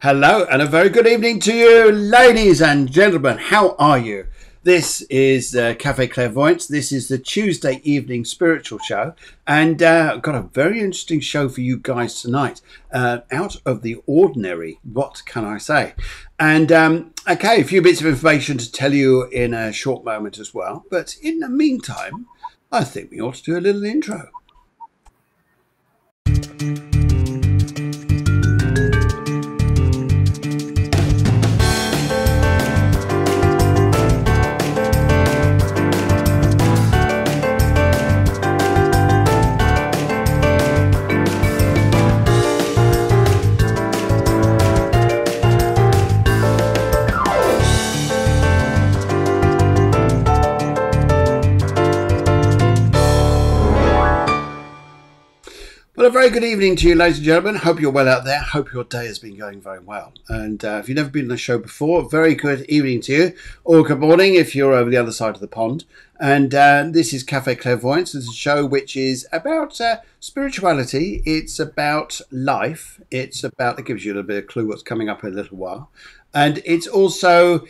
Hello and a very good evening to you, ladies and gentlemen. How are you? This is Cafe Clairvoyance. This is the Tuesday evening spiritual show, and I've got a very interesting show for you guys tonight. Out of the ordinary, what can I say? And okay, a few bits of information to tell you in a short moment as well. But in the meantime, I think we ought to do a little intro. Well, a very good evening to you, ladies and gentlemen. Hope you're well out there. Hope your day has been going very well. And if you've never been on the show before, very good evening to you. Or good morning if you're over the other side of the pond. And this is Cafe Clairvoyance. It's a show which is about spirituality. It's about life. It gives you a little bit of clue what's coming up in a little while. And it's also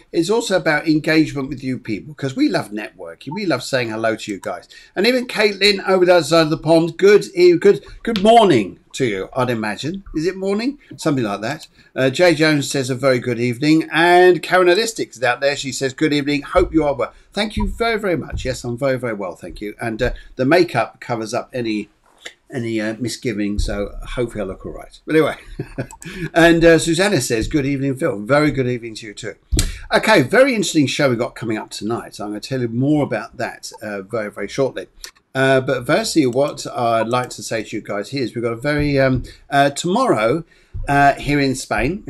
about engagement with you people, because we love networking. We love saying hello to you guys. And even Caitlin over the other side of the pond, good morning to you, I'd imagine. Is it morning? Something like that. Jay Jones says a very good evening. And Karen Alistics is out there. She says, good evening. Hope you are well. Thank you very, very much. Yes, I'm very, very well. Thank you. And the makeup covers up any misgivings, so hopefully I look all right. But anyway, and Susanna says, good evening, Phil. Very good evening to you too. Okay, very interesting show we got coming up tonight. So I'm going to tell you more about that very, very shortly. But firstly, what I'd like to say to you guys here is we've got a very, tomorrow, here in Spain,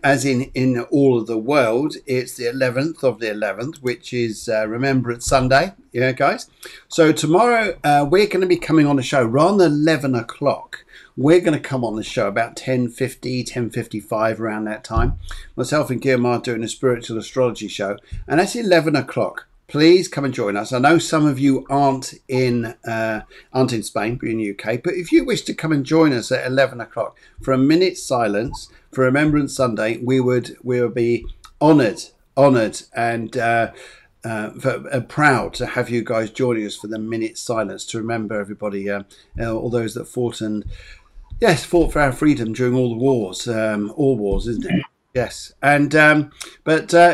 as in all of the world, it's the 11th of the 11th, which is Remembrance Sunday, yeah, guys. So tomorrow we're going to be coming on the show around 11 o'clock. We're going to come on the show about 10:50, 10:55 around that time. Myself and Guillermo are doing a spiritual astrology show, and that's 11 o'clock. Please come and join us. I know some of you aren't in Spain, but in the UK. But if you wish to come and join us at 11 o'clock for a minute's silence for Remembrance Sunday, we would be honoured, and proud to have you guys joining us for the minute's silence to remember everybody, all those that fought for our freedom during all wars, isn't it? Yes, and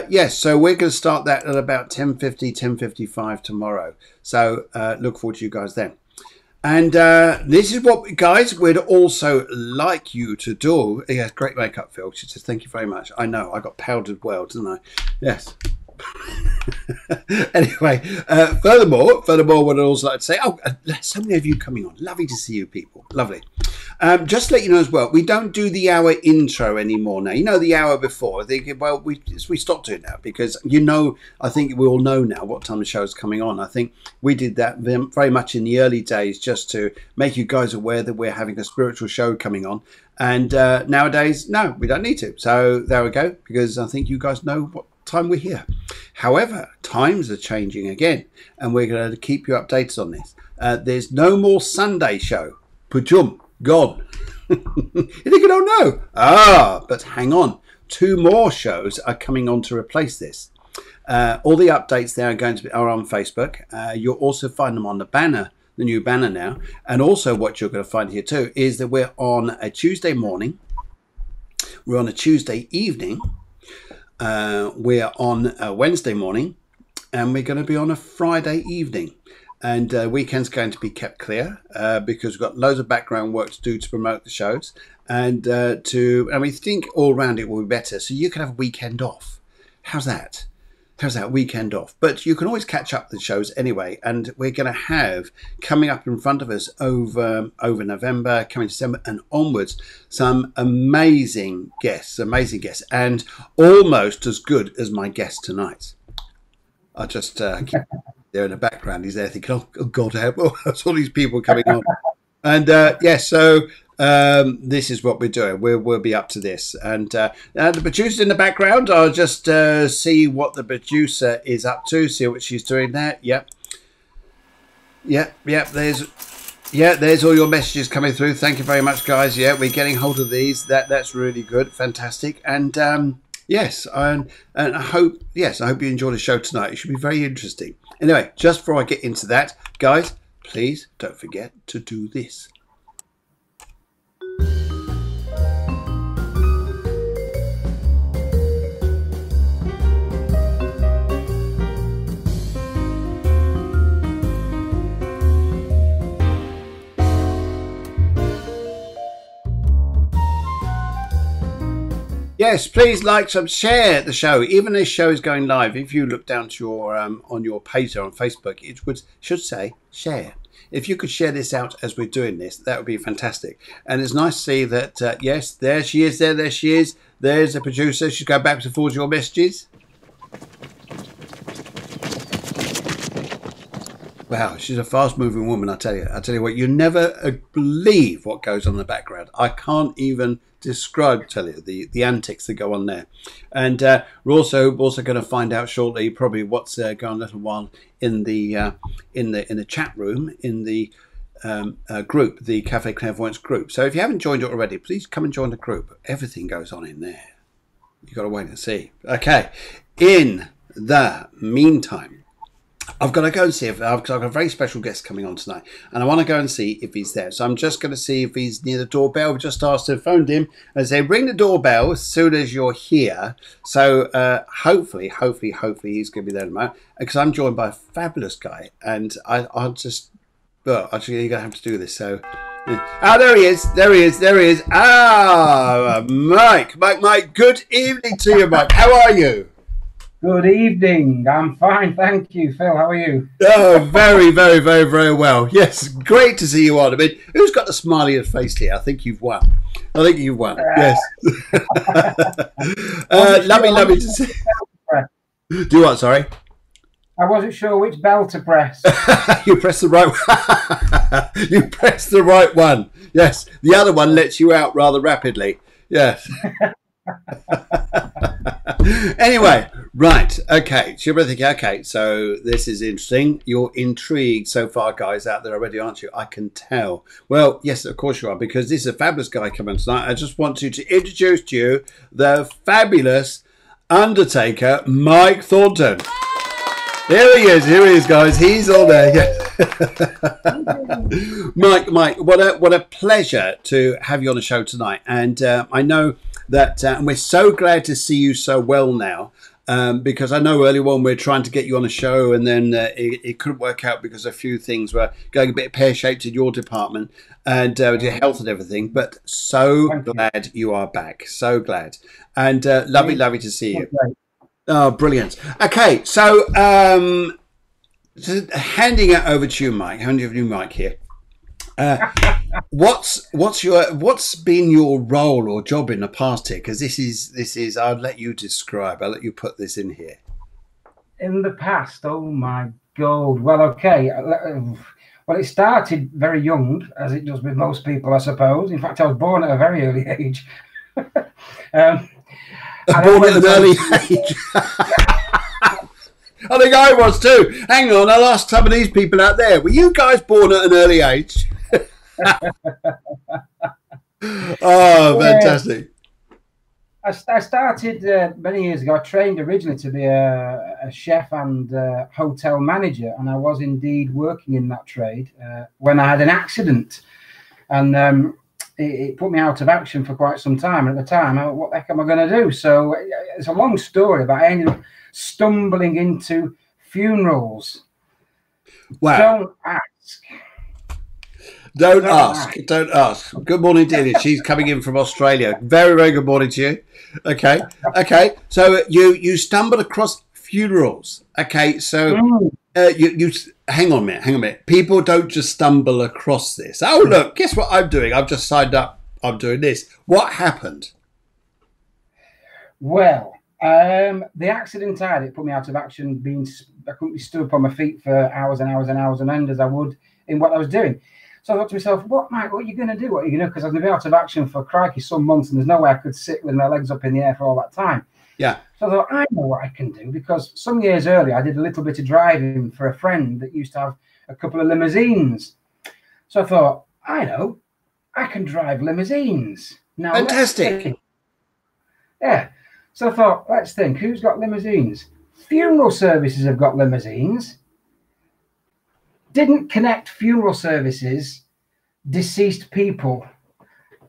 yes, so we're going to start that at about 10:50, 10:55 tomorrow. So look forward to you guys then. And this is what, guys, we'd also like you to do. Yes, great makeup, Phil. She says, thank you very much. I know, I got powdered well, didn't I? Yes. Anyway, furthermore, what I'd also like to say, so many of you coming on. Lovely to see you people. Lovely. Just to let you know as well, we don't do the hour intro anymore now. You know, the hour before, I think, well, we stopped doing that because, I think we all know now what time the show is coming on. I think we did that very much in the early days just to make you guys aware that we're having a spiritual show coming on. And nowadays, no, we don't need to. So there we go, because I think you guys know what time we're here. However, times are changing again, and we're going to keep you updated on this. There's no more Sunday show. Pujum, gone. You think I don't know? But hang on. 2 more shows are coming on to replace this. All the updates there are on Facebook. You'll also find them on the banner, the new banner now. And also what you're going to find here too is that we're on a Tuesday morning. We're on a Tuesday evening. We're on a Wednesday morning, and we're going to be on a Friday evening, and weekend's going to be kept clear because we've got loads of background work to do to promote the shows, and we think all round it will be better, so you can have a weekend off. How's that? Weekend off? But you can always catch up the shows anyway, and we're going to have coming up in front of us over November, coming December and onwards, some amazing guests, and almost as good as my guest tonight. I just keep there in the background. He's there thinking, oh God, there's all these people coming on, and so. This is what we're doing. We'll be up to this, and the producer in the background, I'll just see what the producer is up to, see what she's doing there. Yep. There's Yeah, there's all your messages coming through. Thank you very much, guys. Yeah, we're getting hold of these. That's really good, fantastic. And yes, and I hope you enjoyed the show tonight. It should be very interesting. Anyway, just before I get into that, guys, please don't forget to do this. Yes, please like, share the show. Even this show is going live. If you look down to your on your page on Facebook, it should say share. If you could share this out as we're doing this, that would be fantastic. And it's nice to see that. Yes, there she is. There she is. There's the producer. She's going back to forward your messages. Wow, she's a fast-moving woman. I tell you what. You never believe what goes on in the background. I can't even describe, tell you, the antics that go on there. And we're also going to find out shortly probably what's going on a little while in the chat room in the group, the Cafe Clairvoyance group. So if you haven't joined it already, please come and join the group. Everything goes on in there. You've got to wait and see. Okay. In the meantime, I've got to go and see if I've got a very special guest coming on tonight, and I want to go and see if he's there. So I'm just going to see if he's near the doorbell. We've just asked him, phoned him, and say ring the doorbell as soon as you're here. So hopefully he's going to be there in a moment, because I'm joined by a fabulous guy, and I'll just actually you're going to have to do this. So there he is. Mike. Good evening to you, Mike. How are you? Good evening. I'm fine, thank you. Phil, how are you? Oh, very, very, very, very well. Yes, great to see you on. I mean, who's got the smiliest face here? I think you've won. Yes. Lovely to see. Do what, sorry? I wasn't sure which bell to press. You press the right one. You press the right one. Yes. The other one lets you out rather rapidly. Yes. Anyway, right, okay, so you're thinking, okay, so this is interesting. You're intrigued so far, guys out there already, aren't you? I can tell. Well, yes, of course you are, because this is a fabulous guy coming tonight. I just want to introduce to you the fabulous Undertaker, Mike Thonton. Here he is, guys. He's all there. Yeah. Mike, what a pleasure to have you on the show tonight. And I know that and we're so glad to see you so well now, because I know earlier on we were trying to get you on a show, and then it couldn't work out because a few things were going a bit pear-shaped in your department and with your health and everything. But so glad you are back. So glad. And lovely to see you. Oh, brilliant. Okay, so handing it over to you, Mike. Handing over to you, Mike, here. What's been your role or job in the past here? Because this is I'll let you describe. I'll let you put this in here. In the past, oh my God. Well, okay. Well, it started very young, as it does with most people, I suppose. In fact, I was born at a very early age. Born at an early age. I think I was too. Hang on, I'll ask some of these people out there. Were you guys born at an early age? Oh, fantastic. I started many years ago. I trained originally to be a chef and hotel manager, and I was indeed working in that trade when I had an accident, and it put me out of action for quite some time. And at the time, what the heck am I going to do? So it's a long story, but I ended up stumbling into funerals. Wow. Don't ask. Don't ask. Good morning, Delia. She's coming in from Australia. Very, very good morning to you. Okay. So you stumbled across funerals. Okay. So you hang on a minute. People don't just stumble across this. Oh, look, guess what I'm doing? I've just signed up. I'm doing this. What happened? Well, the accident I had, it put me out of action. I couldn't be stood up on my feet for hours and hours and hours and end as I would in what I was doing. So I thought to myself, what, Mike, what are you going to do? What are you going to do? Because I was going to be out of action for crikey some months, and there's no way I could sit with my legs up in the air for all that time. Yeah. So I thought, I know what I can do, because some years earlier I did a little bit of driving for a friend that used to have a couple of limousines. So I thought, I know, I can drive limousines. Now, Fantastic. Yeah. So I thought, let's think, who's got limousines? Funeral services have got limousines. Didn't connect funeral services, deceased people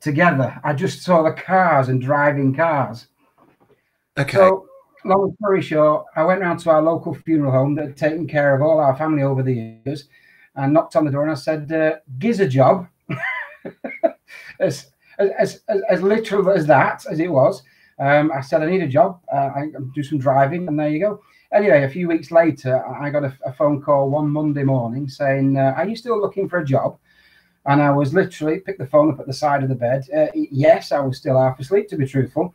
together. I just saw the cars and driving cars. Okay. So, long story short, I went round to our local funeral home that had taken care of all our family over the years and knocked on the door and I said, gives a job. as literal as that, as it was. I said, I need a job. I do some driving, and there you go. Anyway, a few weeks later, I got a phone call one Monday morning saying, are you still looking for a job? And I was literally, picked the phone up at the side of the bed. Yes, I was still half asleep, to be truthful.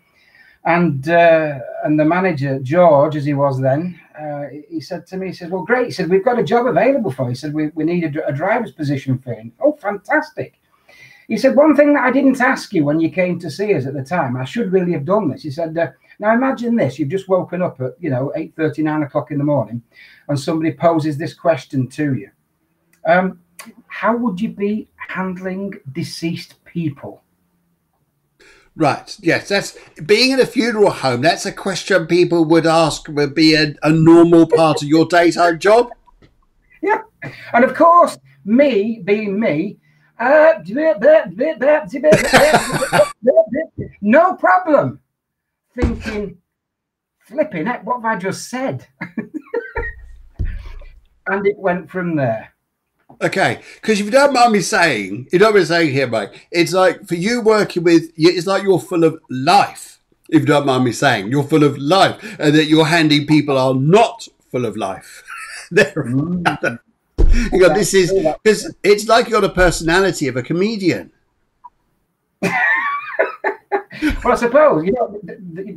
And the manager, George, as he was then, he said to me, he said, well, great. He said, we've got a job available for you. He said, we need a driver's position for you. Oh, fantastic. He said, one thing that I didn't ask you when you came to see us at the time, I should really have done this. He said, now imagine this, you've just woken up at, 8:30, 9 o'clock in the morning, and somebody poses this question to you. How would you be handling deceased people? Right. Yes, that's being in a funeral home. That's a question people would ask, would be a normal part of your daytime job. Yeah. And of course, me being me, no problem. Thinking, flipping heck, what have I just said? And it went from there. Okay, because if you don't mind me saying, here, mate, it's like for you working with, it's like you're full of life. If you don't mind me saying, you're full of life, and that your handy people are not full of life. This is because it's like you got a personality of a comedian. Well, I suppose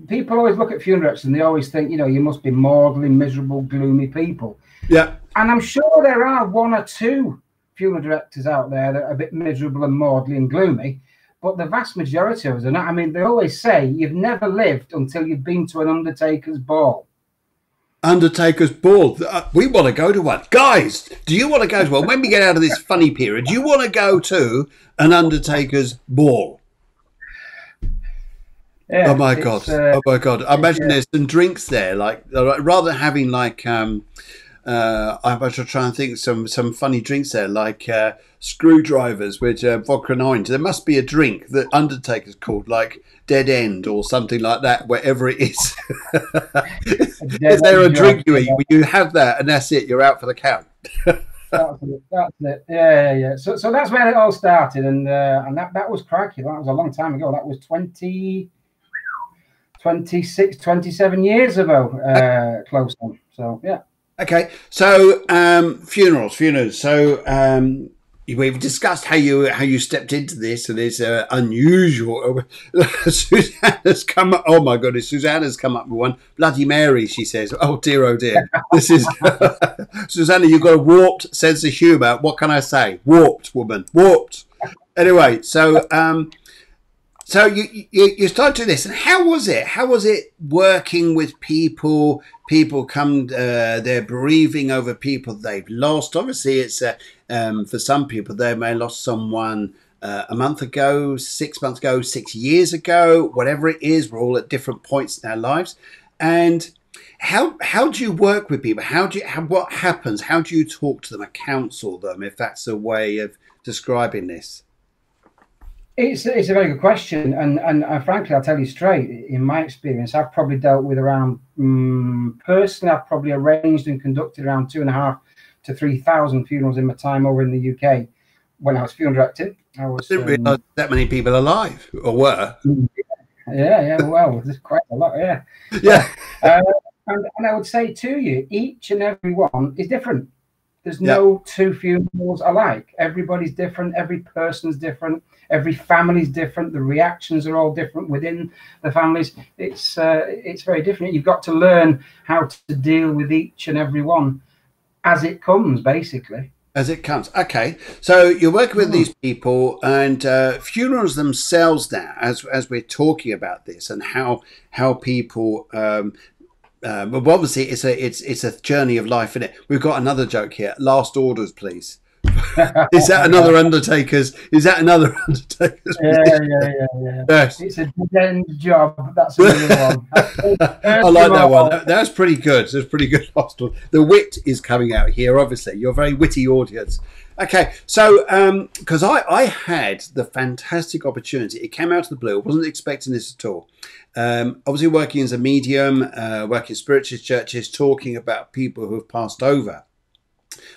people always look at funeral directors and they always think you must be maudlin, miserable, gloomy people. Yeah. And I'm sure there are one or two funeral directors out there that are a bit miserable and maudlin and gloomy, but the vast majority of us are not. I mean, they always say you've never lived until you've been to an Undertaker's ball. Undertaker's ball. We want to go to one. Guys, do you want to go to one? When we get out of this funny period, do you want to go to an Undertaker's ball? Yeah, oh my god! I imagine there's some drinks there. Like rather than having like I'm about to try and think some funny drinks there, like screwdrivers with vodka and orange. There must be a drink that Undertaker's called like Dead End or something like that, wherever it is. Is there a drink you eat? You have that, and that's it. You're out for the count. That's it. Yeah. So that's where it all started, and that was crikey. That was a long time ago. That was 27 years ago, close on. So yeah. Okay. So funerals. So we've discussed how you stepped into this, and it's unusual. Susanna's come up. Oh my goodness, Susanna's come up with one. Bloody Mary, she says. Oh dear. This is Susanna. You've got a warped sense of humour. What can I say? Warped, woman. Warped. Anyway, so so you started doing this, and how was it? How was it working with people? People come, they're bereaving over people they've lost. Obviously, it's for some people they may have lost someone a month ago, 6 months ago, 6 years ago, whatever it is. We're all at different points in our lives, and how do you work with people? What happens? How do you talk to them, or counsel them, if that's a way of describing this? It's a very good question, and frankly, I'll tell you straight. In my experience, I've probably dealt with around personally, I've probably arranged and conducted around 2,500 to 3,000 funerals in my time over in the UK. When I was funeral directing, I didn't realise that many people alive or were. Yeah. Well, there's quite a lot. Yeah. And I would say to you, each and every one is different. There's no two funerals alike. Everybody's different. Every person's different. Every family's different. The reactions are all different within the families. It's very different. You've got to learn how to deal with each and every one as it comes, basically. As it comes. Okay. So you're working with these people, and funerals themselves now, as we're talking about this, and how people. But obviously, it's a journey of life, isn't it? We've got another joke here. Last orders, please. Is that another Undertaker's? Is that another Undertaker's? Yeah. Yes. It's a dead-end job. That's another one. I like that one. That's pretty good. That's pretty good. Hostel. The wit is coming out here. Obviously, you're a very witty audience. Okay, so because I had the fantastic opportunity, it came out of the blue. I wasn't expecting this at all. Obviously, working as a medium, working in spiritualist churches, talking about people who have passed over.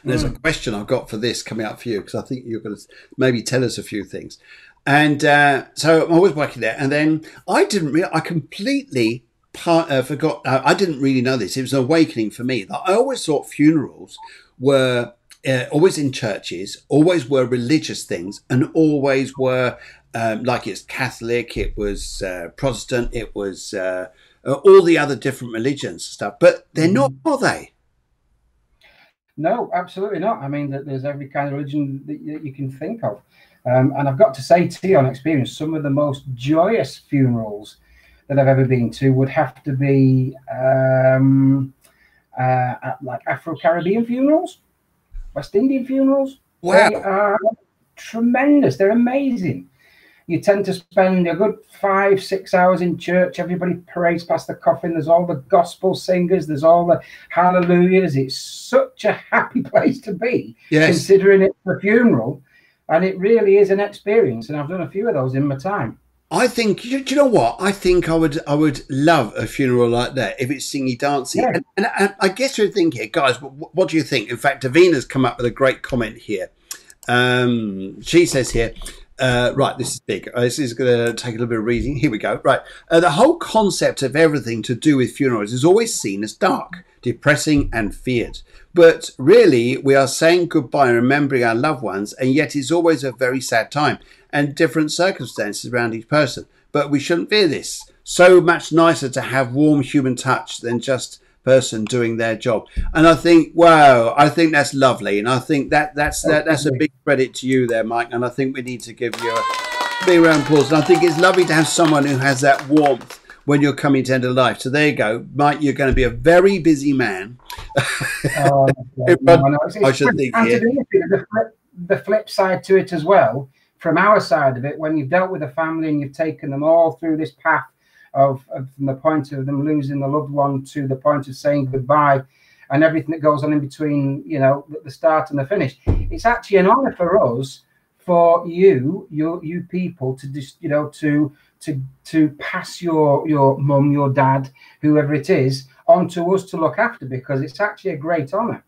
And there's a question I've got for this coming up for you, because I think you're going to maybe tell us a few things. And so I was working there, and then I completely forgot. I didn't really know this. It was an awakening for me. I always thought funerals were always in churches, always were religious things, and always were like it's Catholic, it was Protestant, it was all the other different religions and stuff. But they're not, are they? No, absolutely not. I mean, there's every kind of religion that you can think of. And I've got to say to you on experience, some of the most joyous funerals that I've ever been to would have to be like Afro-Caribbean funerals, West Indian funerals. Wow. They are tremendous. They're amazing. You tend to spend a good 5-6 hours in church. Everybody parades past the coffin. There's all the gospel singers. There's all the hallelujahs. It's such a happy place to be, considering it's a funeral. And it really is an experience. And I've done a few of those in my time. I think, do you know what? I think I would love a funeral like that if it's singy dancey. Yeah. And I guess you're thinking, guys, what do you think? In fact, Davina's come up with a great comment here. She says here, right, this is big. This is going to take a little bit of reading. Here we go. Right. The whole concept of everything to do with funerals is always seen as dark, depressing and feared. But really, we are saying goodbye and remembering our loved ones, and yet it's always a very sad time and different circumstances around each person. But we shouldn't fear this. So much nicer to have warm human touch than just person doing their job. And I think, wow, I think that's lovely. And I think that's a big credit to you there, Mike. And I think we need to give you a big round of applause. And I think it's lovely to have someone who has that warmth when you're coming to end of life. So there you go, Mike. You're going to be a very busy man. I should think here. The flip side to it as well, from our side of it, when you've dealt with a family and you've taken them all through this path of from the point of them losing the loved one to the point of saying goodbye, and everything that goes on in between, you know, the start and the finish. It's actually an honor for us, for you people to just, you know, to pass your mum, your dad, whoever it is, on to us to look after, because it's actually a great honor.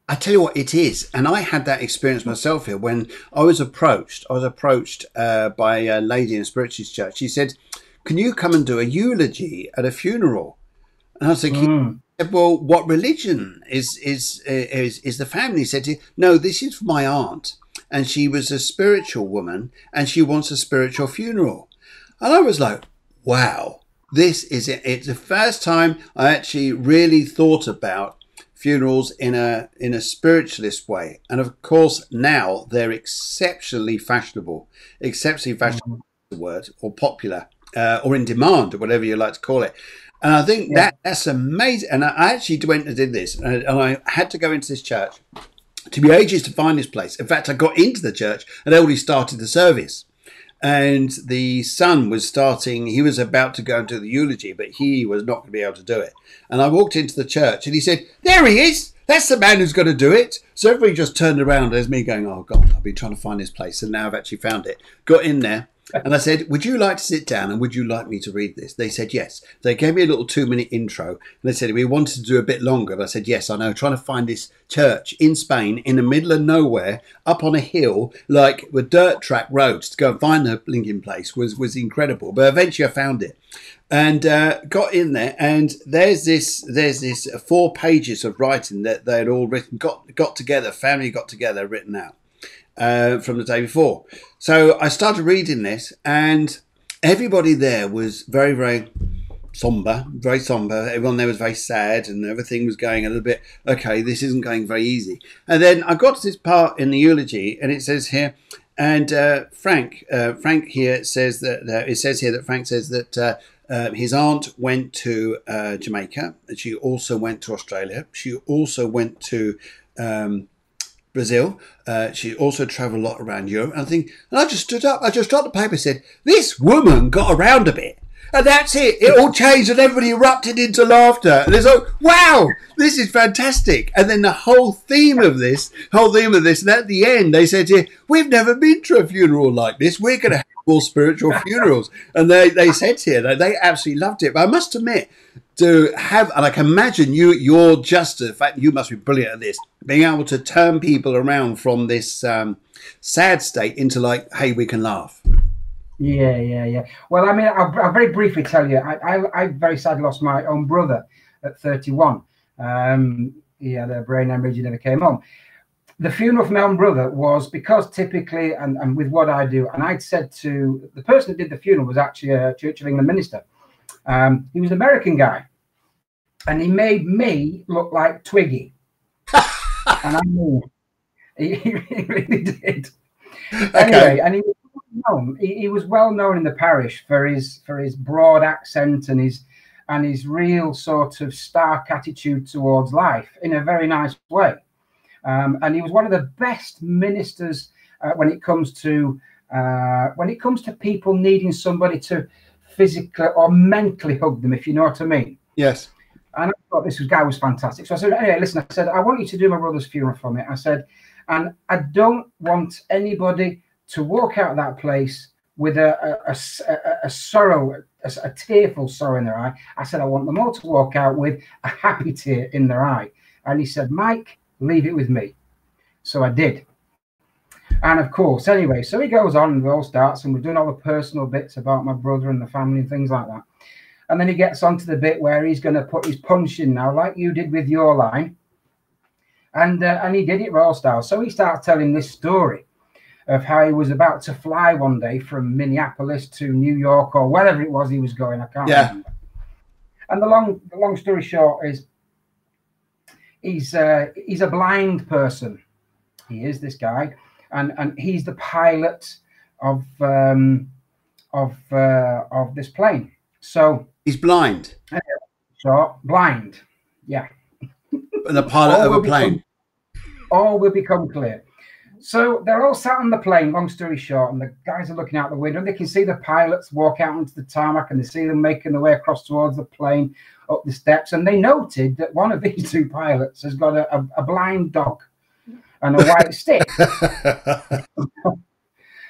I tell you what, it is. And I had that experience myself here when I was approached. By a lady in a spiritualist church. She said, "Can you come and do a eulogy at a funeral?" And I was thinking, well, what religion is the family? He said, "No, this is for my aunt. And she was a spiritual woman and she wants a spiritual funeral." And I was like, wow, this is it. It's the first time I actually really thought about funerals in a spiritualist way. And of course, now they're exceptionally fashionable. Exceptionally fashionable is the word, or popular, or in demand, or whatever you like to call it. And I think that's amazing. And I actually went and did this, and I had to go into this church. It took me ages to find this place. In fact, I got into the church and they already started the service. And the son was starting, he was about to go into the eulogy, but he was not going to be able to do it. And I walked into the church and he said, "There he is. That's the man who's going to do it." So everybody just turned around. There's me going, "Oh God, I've been trying to find this place." And now I've actually found it. Got in there. And I said, "Would you like to sit down and would you like me to read this?" They said yes. They gave me a little 2-minute intro. And they said, "We wanted to do a bit longer." But I said, "Yes, I know. Trying to find this church in Spain, in the middle of nowhere, up on a hill, like with dirt track roads, to go and find the blinking place was incredible." But eventually I found it. And got in there, and there's this 4 pages of writing that they had all written, got together, family got together, written out. From the day before. So I started reading this, and everybody there was very, very somber, very somber. Everyone there was very sad, and everything was going a little bit, okay, this isn't going very easy. And then I got to this part in the eulogy, and it says here, and Frank here says that, it says here that Frank says that his aunt went to Jamaica, and she also went to Australia. She also went to Brazil. She also travelled a lot around Europe. And I just stood up. I just dropped the paper and said, this woman got around a bit. And that's it. It all changed and everybody erupted into laughter. And it's like, wow, this is fantastic. And then the whole theme of this, and at the end they said, yeah, we've never been to a funeral like this. We're going to have more spiritual funerals. And they said here that they absolutely loved it. But I must admit, to have, and I can imagine you're just, the fact you must be brilliant at this, being able to turn people around from this sad state into like, hey, we can laugh. Yeah. Well, I mean, I'll very briefly tell you, I very sadly lost my own brother at 31. He had a brain hemorrhage, he never came home. The funeral for my own brother was because typically, and with what I do, and I'd said to the person that did the funeral was actually a Church of England minister. He was an American guy, and he made me look like Twiggy. And I knew he really did. Okay. Anyway, and he was well known in the parish for his broad accent and his real sort of stark attitude towards life in a very nice way. And he was one of the best ministers when it comes to people needing somebody to physically or mentally hug them, if you know what I mean. Yes. And I thought this guy was fantastic. So I said, anyway, listen, I said, I want you to do my brother's funeral for me. I said, and I don't want anybody to walk out of that place with a sorrow, a tearful sorrow in their eye. I said, I want them all to walk out with a happy tear in their eye. And he said, Mike, leave it with me. So I did. And of course, anyway, so he goes on and it all starts, and we're doing all the personal bits about my brother and the family and things like that. And then he gets onto the bit where he's going to put his punch in now, like you did with your line. And he did it raw style. So he starts telling this story of how he was about to fly one day from Minneapolis to New York or wherever it was he was going. I can't remember. And the long story short is he's a blind person. He is, this guy, and he's the pilot of this plane. So he's blind. So blind, yeah. And the pilot of a plane. All will become clear. So they're all sat on the plane, long story short, and the guys are looking out the window, and they can see the pilots walk out into the tarmac, and they see them making their way across towards the plane, up the steps, and they noted that one of these two pilots has got a blind dog and a white stick.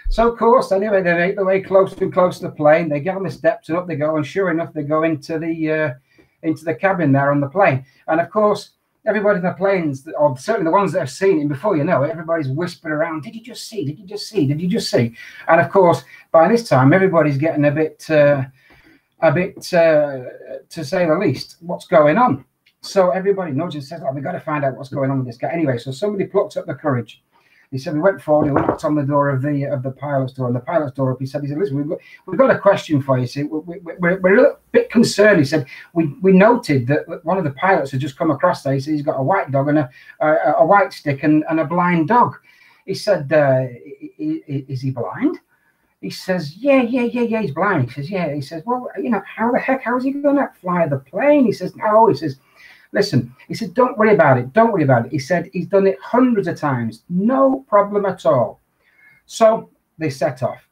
So, of course, anyway, they make their way closer and closer to the plane. They get on the steps and up they go, and sure enough, they go into the cabin there on the plane. And, of course, everybody in the planes, or certainly the ones that have seen it before, you know, everybody's whispering around, did you just see? Did you just see? Did you just see? And, of course, by this time, everybody's getting a bit, to say the least, what's going on. So everybody nudges and says, oh, we've got to find out what's going on with this guy. Anyway, so somebody plucked up the courage. He said, we went forward, he knocked on the door of the pilot's door, and the pilot's door up. He said, listen, we've got a question for you. See, we're a little bit concerned. He said, we noted that one of the pilots had just come across there. He said, he's got a white dog and a white stick and a blind dog. He said, is he blind? He says, yeah, he's blind. He says, yeah. He says, well, you know, how is he going to fly the plane? He says, no. He says, listen, he said, don't worry about it. Don't worry about it. He said, he's done it hundreds of times. No problem at all. So they set off.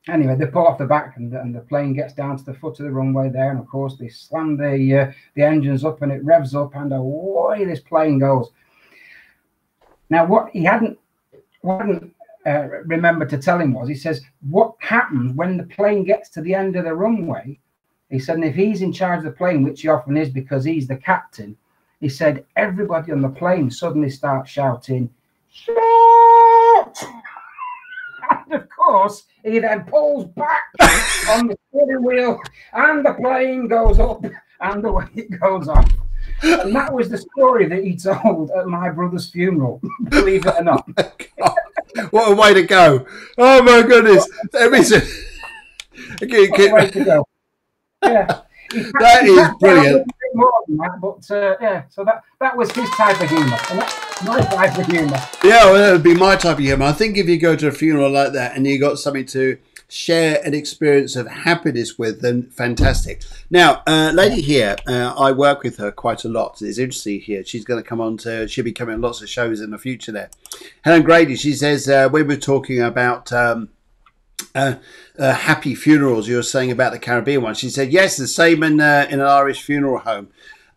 Anyway, they pull off the back and the plane gets down to the foot of the runway there. And, of course, they slam the engines up and it revs up and away this plane goes. Now, what he hadn't remembered to tell him was, he says, what happens when the plane gets to the end of the runway? He said, and if he's in charge of the plane, which he often is because he's the captain, he said, everybody on the plane suddenly starts shouting, "Shoot!" And of course, he then pulls back on the steering wheel and the plane goes up and away it goes off. And that was the story that he told at my brother's funeral, believe it or not. What a way to go. Oh, my goodness. What a way to go. Yeah, that is brilliant. More than that, but yeah, so that was his type of humour, and that's my type of humour. Yeah, well, that would be my type of humour. I think if you go to a funeral like that and you got something to share an experience of happiness with, then fantastic. Now, lady here, I work with her quite a lot. It's interesting here. She's going to come on to, she'll be coming on lots of shows in the future there. Helen Grady, she says, we were talking about happy funerals. You were saying about the Caribbean one. She said, yes, the same in an Irish funeral home.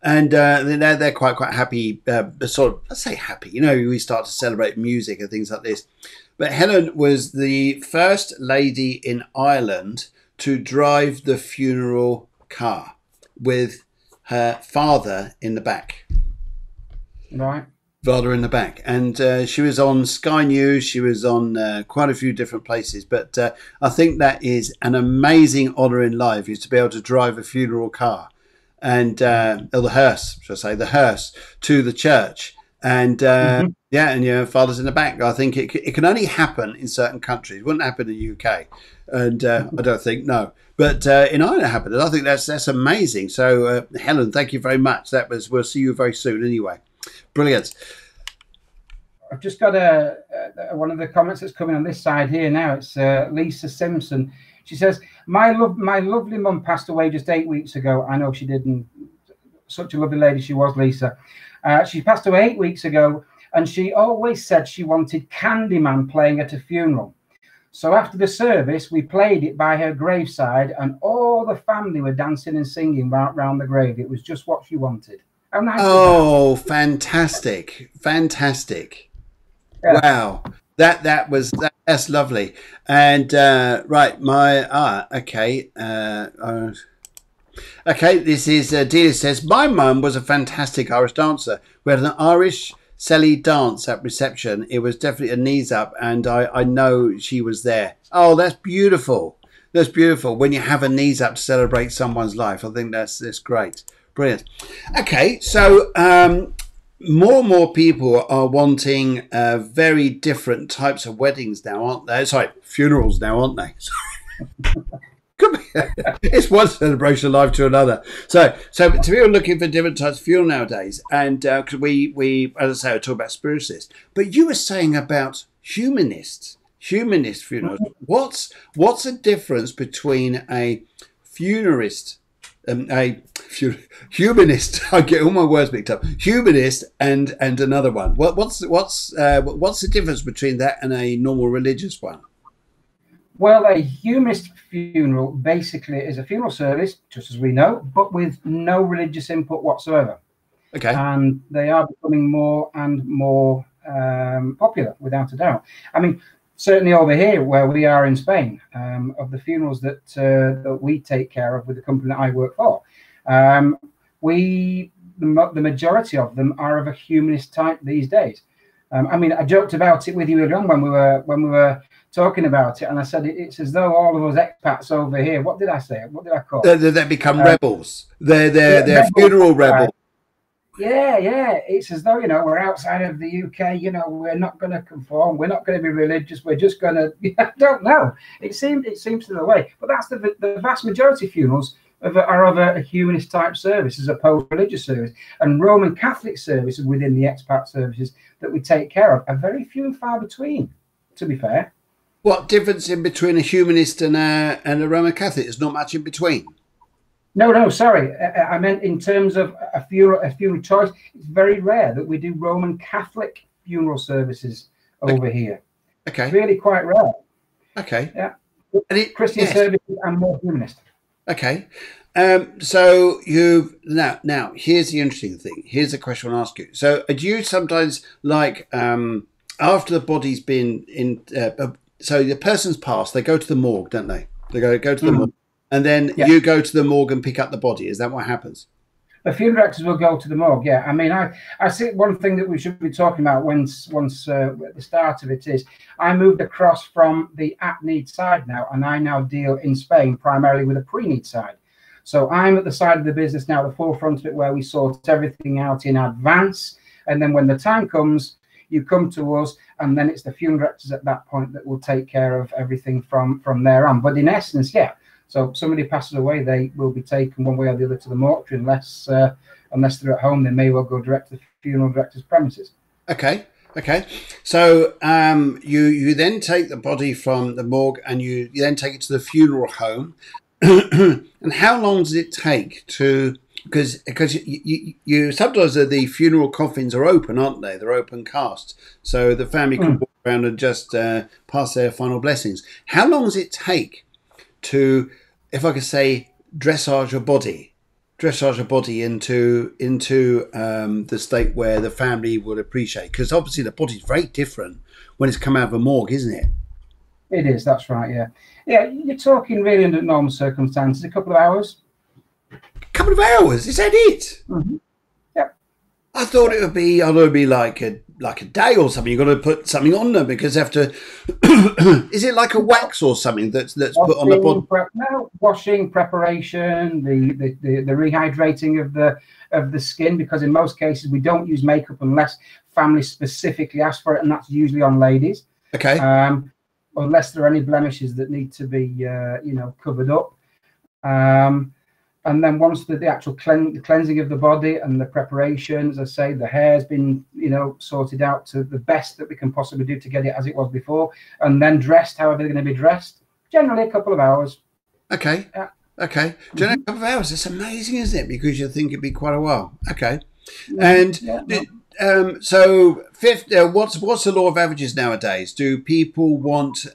And they're quite happy, sort of, let's say happy. You know, we start to celebrate music and things like this. But Helen was the first lady in Ireland to drive the funeral car with her father in the back. Right. Father in the back. And she was on Sky News. She was on quite a few different places. But I think that is an amazing honour in life, is to be able to drive a funeral car. And or the hearse, shall I say, the hearse to the church, and yeah, and your father's in the back. I think it can only happen in certain countries. It wouldn't happen in the UK, and I don't think but in Ireland it happened. And I think that's amazing. So Helen, thank you very much. We'll see you very soon. Anyway, brilliant. I've just got one of the comments that's coming on this side here now. It's Lisa Simpson. She says, my lovely mum passed away just 8 weeks ago. I know she didn't. Such a lovely lady she was, Lisa. She passed away 8 weeks ago, and she always said she wanted Candyman playing at a funeral. So after the service, we played it by her graveside, and all the family were dancing and singing round the grave. It was just what she wanted. How nice is that? Oh, fantastic. Fantastic. Yeah. Wow. That's lovely. And right, okay. Okay, this is Dina says, my mum was a fantastic Irish dancer. We had an Irish Sally dance at reception. It was definitely a knees up, and I know she was there. Oh, that's beautiful. That's beautiful. When you have a knees up to celebrate someone's life, I think that's great. Brilliant. Okay, so more and more people are wanting very different types of weddings now, aren't they? Sorry, funerals now, aren't they? It's one celebration of life to another. So people are looking for different types of funeral nowadays, and because we, as I say, I talk about spiritualists, but you were saying about humanist funerals. What's the difference between a funerist? Humanist. I get all my words mixed up. Humanist and another one. What's the difference between that and a normal religious one? Well, a humanist funeral basically is a funeral service, just as we know, but with no religious input whatsoever. Okay. And they are becoming more and more popular, without a doubt. I mean, certainly over here where we are in Spain, of the funerals that we take care of with the company that I work for, the majority of them are of a humanist type these days. I mean, I joked about it with you earlier on when we were talking about it, and I said it's as though all of us expats over here. What did I say? What did I call it? They become rebels. They're funeral rebels. Yeah. It's as though, we're outside of the UK. We're not going to conform. We're not going to be religious. We're just going to. I don't know. It seems to the way, but that's the vast majority of funerals are of a humanist type service as opposed to religious service. And Roman Catholic services within the expat services that we take care of are very few and far between. To be fair. What difference in between a humanist and a Roman Catholic? There's not much in between. No, sorry. I meant in terms of a funeral choice. It's very rare that we do Roman Catholic funeral services over here. Okay. It's really quite rare. Okay. Yeah. Christian services and more humanist. Okay. So you've now here's the interesting thing. Here's a question I want to ask you. So do you sometimes like after the body's been in so the person's passed, they go to the morgue, don't they? They go to the morgue, and then you go to the morgue and pick up the body. Is that what happens? The funeral directors will go to the morgue. Yeah, I mean, I think one thing that we should be talking about once at the start of it is I moved across from the at-need side now, and I now deal in Spain primarily with a pre-need side. So I'm at the side of the business now, the forefront of it, where we sort everything out in advance, and then when the time comes, you come to us, and then it's the funeral directors at that point that will take care of everything from there on. But in essence, yeah. So if somebody passes away, they will be taken one way or the other to the mortuary, unless they're at home, they may well go direct to the funeral director's premises. Okay. Okay. So you then take the body from the morgue and you then take it to the funeral home. And how long does it take to? Because you sometimes the funeral coffins are open, aren't they? They're open cast, so the family can walk around and just pass their final blessings. How long does it take to, if I could say, dressage a body into the state where the family would appreciate? Because obviously the body's very different when it's come out of a morgue, isn't it? It is. That's right. Yeah. Yeah. You're talking really under normal circumstances, a couple of hours. A couple of hours, is that it? Yep. I thought it would be like a day or something. You've got to put something on them because they have to. Is it like a wax or something that's put on the body? No, washing, preparation, the rehydrating of the skin, because in most cases we don't use makeup unless families specifically ask for it, and that's usually on ladies. Okay. Unless there are any blemishes that need to be covered up. And then once the actual cleansing of the body and the preparation, as I say, the hair's been, sorted out to the best that we can possibly do to get it as it was before, and then dressed however they're going to be dressed, generally a couple of hours. Okay. Yeah. Okay. Generally a couple of hours. It's amazing, isn't it? Because you think it'd be quite a while. Okay. And so what's the law of averages nowadays? Do people want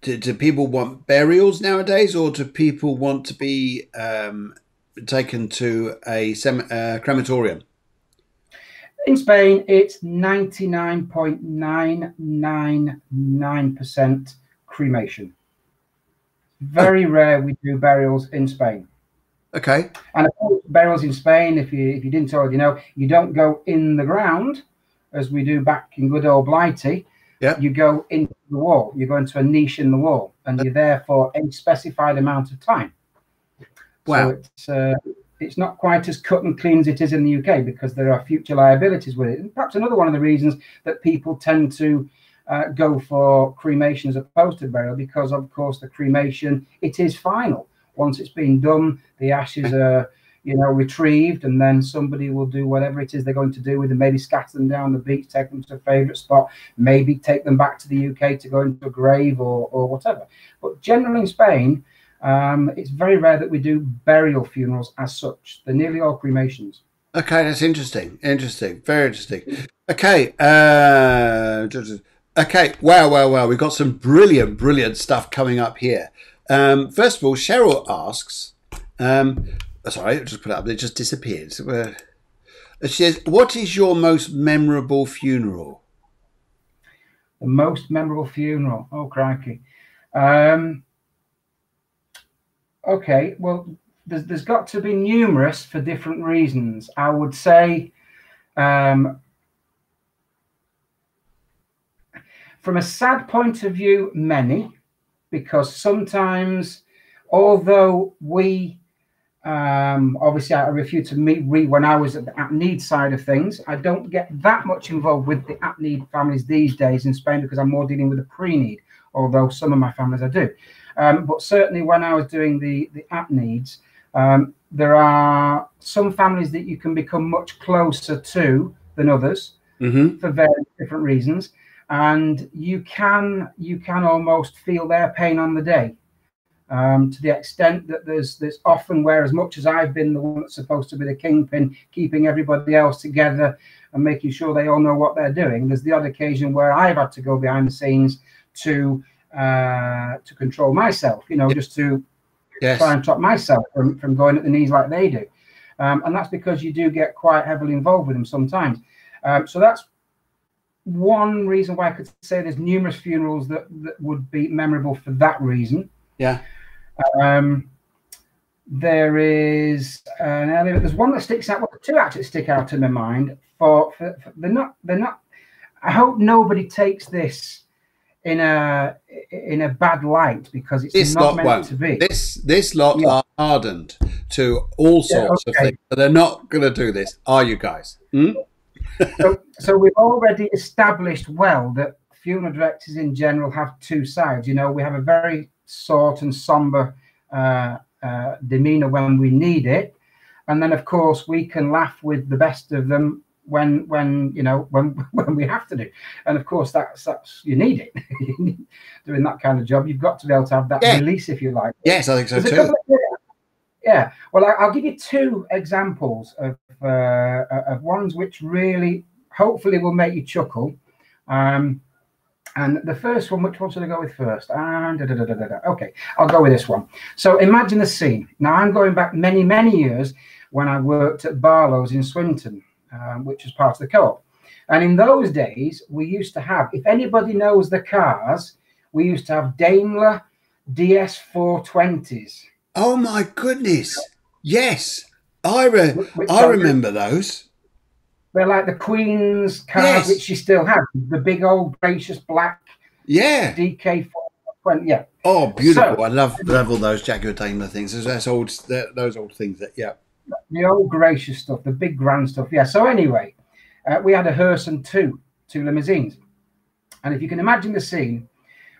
do people want burials nowadays, or do people want to be taken to a crematorium? In Spain, it's 99.999% cremation. Very rare we do burials in Spain. Okay. And of course, burials in Spain, if you didn't already know, you don't go in the ground as we do back in good old Blighty. Yeah. You go into the wall. You go into a niche in the wall, and you're there for a specified amount of time. Wow. So it's not quite as cut and clean as it is in the UK, because there are future liabilities with it. And perhaps another one of the reasons that people tend to go for cremation as opposed to burial, because of course the cremation, it is final. Once it's been done, the ashes are retrieved, and then somebody will do whatever it is they're going to do with them. Maybe scatter them down the beach, take them to a favourite spot, maybe take them back to the UK to go into a grave or whatever. But generally in Spain, it's very rare that we do burial funerals as such. They're nearly all cremations. Okay, that's interesting. Interesting. Very interesting. Okay. Okay. Wow. We've got some brilliant stuff coming up here. First of all, Cheryl asks, sorry, I just put it up, it just disappeared. She says, what is your most memorable funeral? The most memorable funeral? Oh, crikey. Okay, well, there's got to be numerous for different reasons. I would say from a sad point of view, many, because sometimes, although we obviously I refuse to read when I was at the at-need side of things, I don't get that much involved with the at-need families these days in Spain, because I'm more dealing with the pre-need, although some of my families I do. But certainly when I was doing the at-needs, there are some families that you can become much closer to than others for various different reasons, and you can almost feel their pain on the day. To the extent that there's often where, as much as I've been the one that's supposed to be the kingpin, keeping everybody else together and making sure they all know what they're doing, there's the odd occasion where I've had to go behind the scenes to control myself, just to try and stop myself from going at the knees like they do. And that's because you do get quite heavily involved with them sometimes. So that's one reason why I could say there's numerous funerals that would be memorable for that reason. Yeah. There is there's one that sticks out. Well, two actually stick out in my mind. For they're not. I hope nobody takes this in a bad light, because it's not meant to be. This lot are hardened to all sorts of things, but they're not going to do this. Are you guys? So we've already established well that funeral directors in general have two sides. We have a very sort and somber demeanor when we need it, and then of course we can laugh with the best of them when you know when we have to do. And of course that's you need it. Doing that kind of job, you've got to be able to have that release, if you like. Yes, I think so too. Yeah, well, I'll give you two examples of ones which really, hopefully, will make you chuckle. And the first one, which one should I go with first? Okay, I'll go with this one. So imagine the scene. Now, I'm going back many, many years when I worked at Barlow's in Swinton, which was part of the co-op. And in those days, we used to have, if anybody knows the cars, we used to have Daimler DS420s. Oh my goodness! Yes, I remember those. They're like the Queen's cars, which she still has. The big old gracious black. Yeah. DK420. Yeah. Oh, beautiful! So, I love all those Jaguar Daimler things. Those old things. The old gracious stuff, the big grand stuff. Yeah. So anyway, we had a hearse and two limousines, and if you can imagine the scene,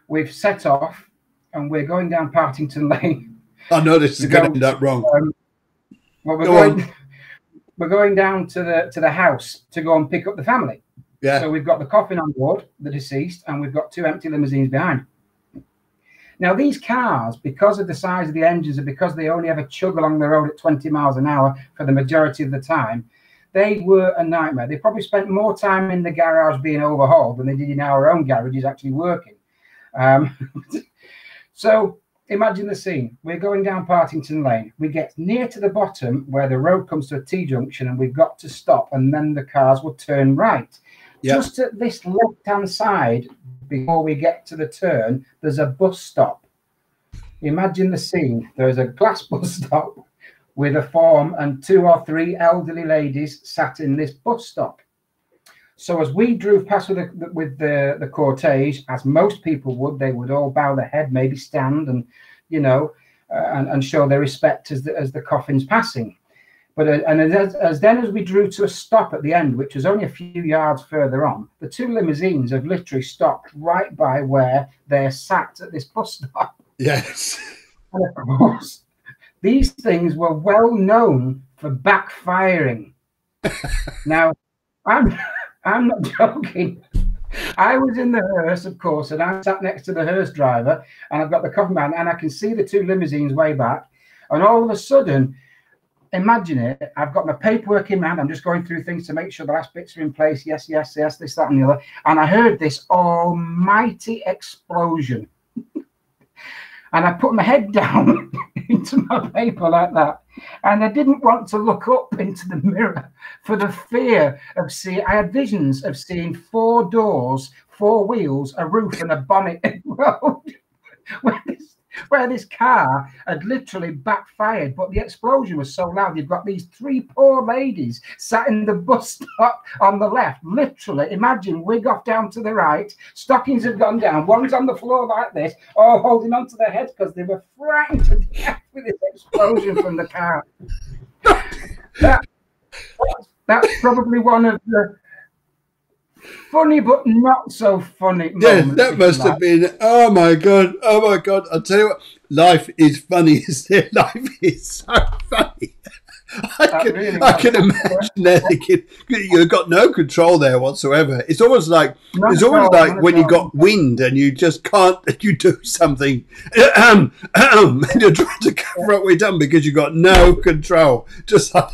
we've set off and we're going down Partington Lane. I know this is going to end up wrong. Well, we're going down to the house to go and pick up the family. Yeah. So we've got the coffin on board, the deceased, and we've got two empty limousines behind. Now, these cars, because of the size of the engines and because they only ever chug along the road at 20 miles an hour for the majority of the time, they were a nightmare. They probably spent more time in the garage being overhauled than they did in our own garages actually working. So imagine the scene. We're going down Partington Lane. We get near to the bottom where the road comes to a T-junction and we've got to stop, and then the cars will turn right. Yep. Just at this left-hand side, before we get to the turn, there's a bus stop. Imagine the scene. There's a glass bus stop with a form and 2 or 3 elderly ladies sat in this bus stop. So as we drove past with the cortege, as most people would, they would all bow their head, maybe stand, and you know, and show their respect as the coffin's passing. But as we drew to a stop at the end, which was only a few yards further on, the two limousines have literally stopped right by where they're sat at this bus stop. Yes. And of course, these things were well known for backfiring. Now, I'm not joking. I was in the hearse, of course, and I sat next to the hearse driver, and I've got the coffin man, and I can see the two limousines way back. And all of a sudden, imagine it, I've got my paperwork in my hand. I'm just going through things to make sure the last bits are in place. Yes, yes, yes, this, that, and the other. And I heard this almighty explosion. And I put my head down into my paper like that. And I didn't want to look up into the mirror for the fear of seeing. I had visions of seeing 4 doors, 4 wheels, a roof, and a bonnet in the road where this car had literally backfired. But the explosion was so loud. You've got these 3 poor ladies sat in the bus stop on the left. Literally, imagine wig off down to the right. Stockings have gone down. One's on the floor like this, all holding onto their heads because they were frightened to death with this explosion from the car. That's probably one of the funny but not so funny moments. Yeah, that must have been, oh my God. I'll tell you what, life is funny, isn't it? Life is so funny. I can imagine they're thinking, you've got no control there whatsoever. It's almost like when you got wind and you just can't, you do something, and you're trying to cover up what you've done because you've got no control. Just like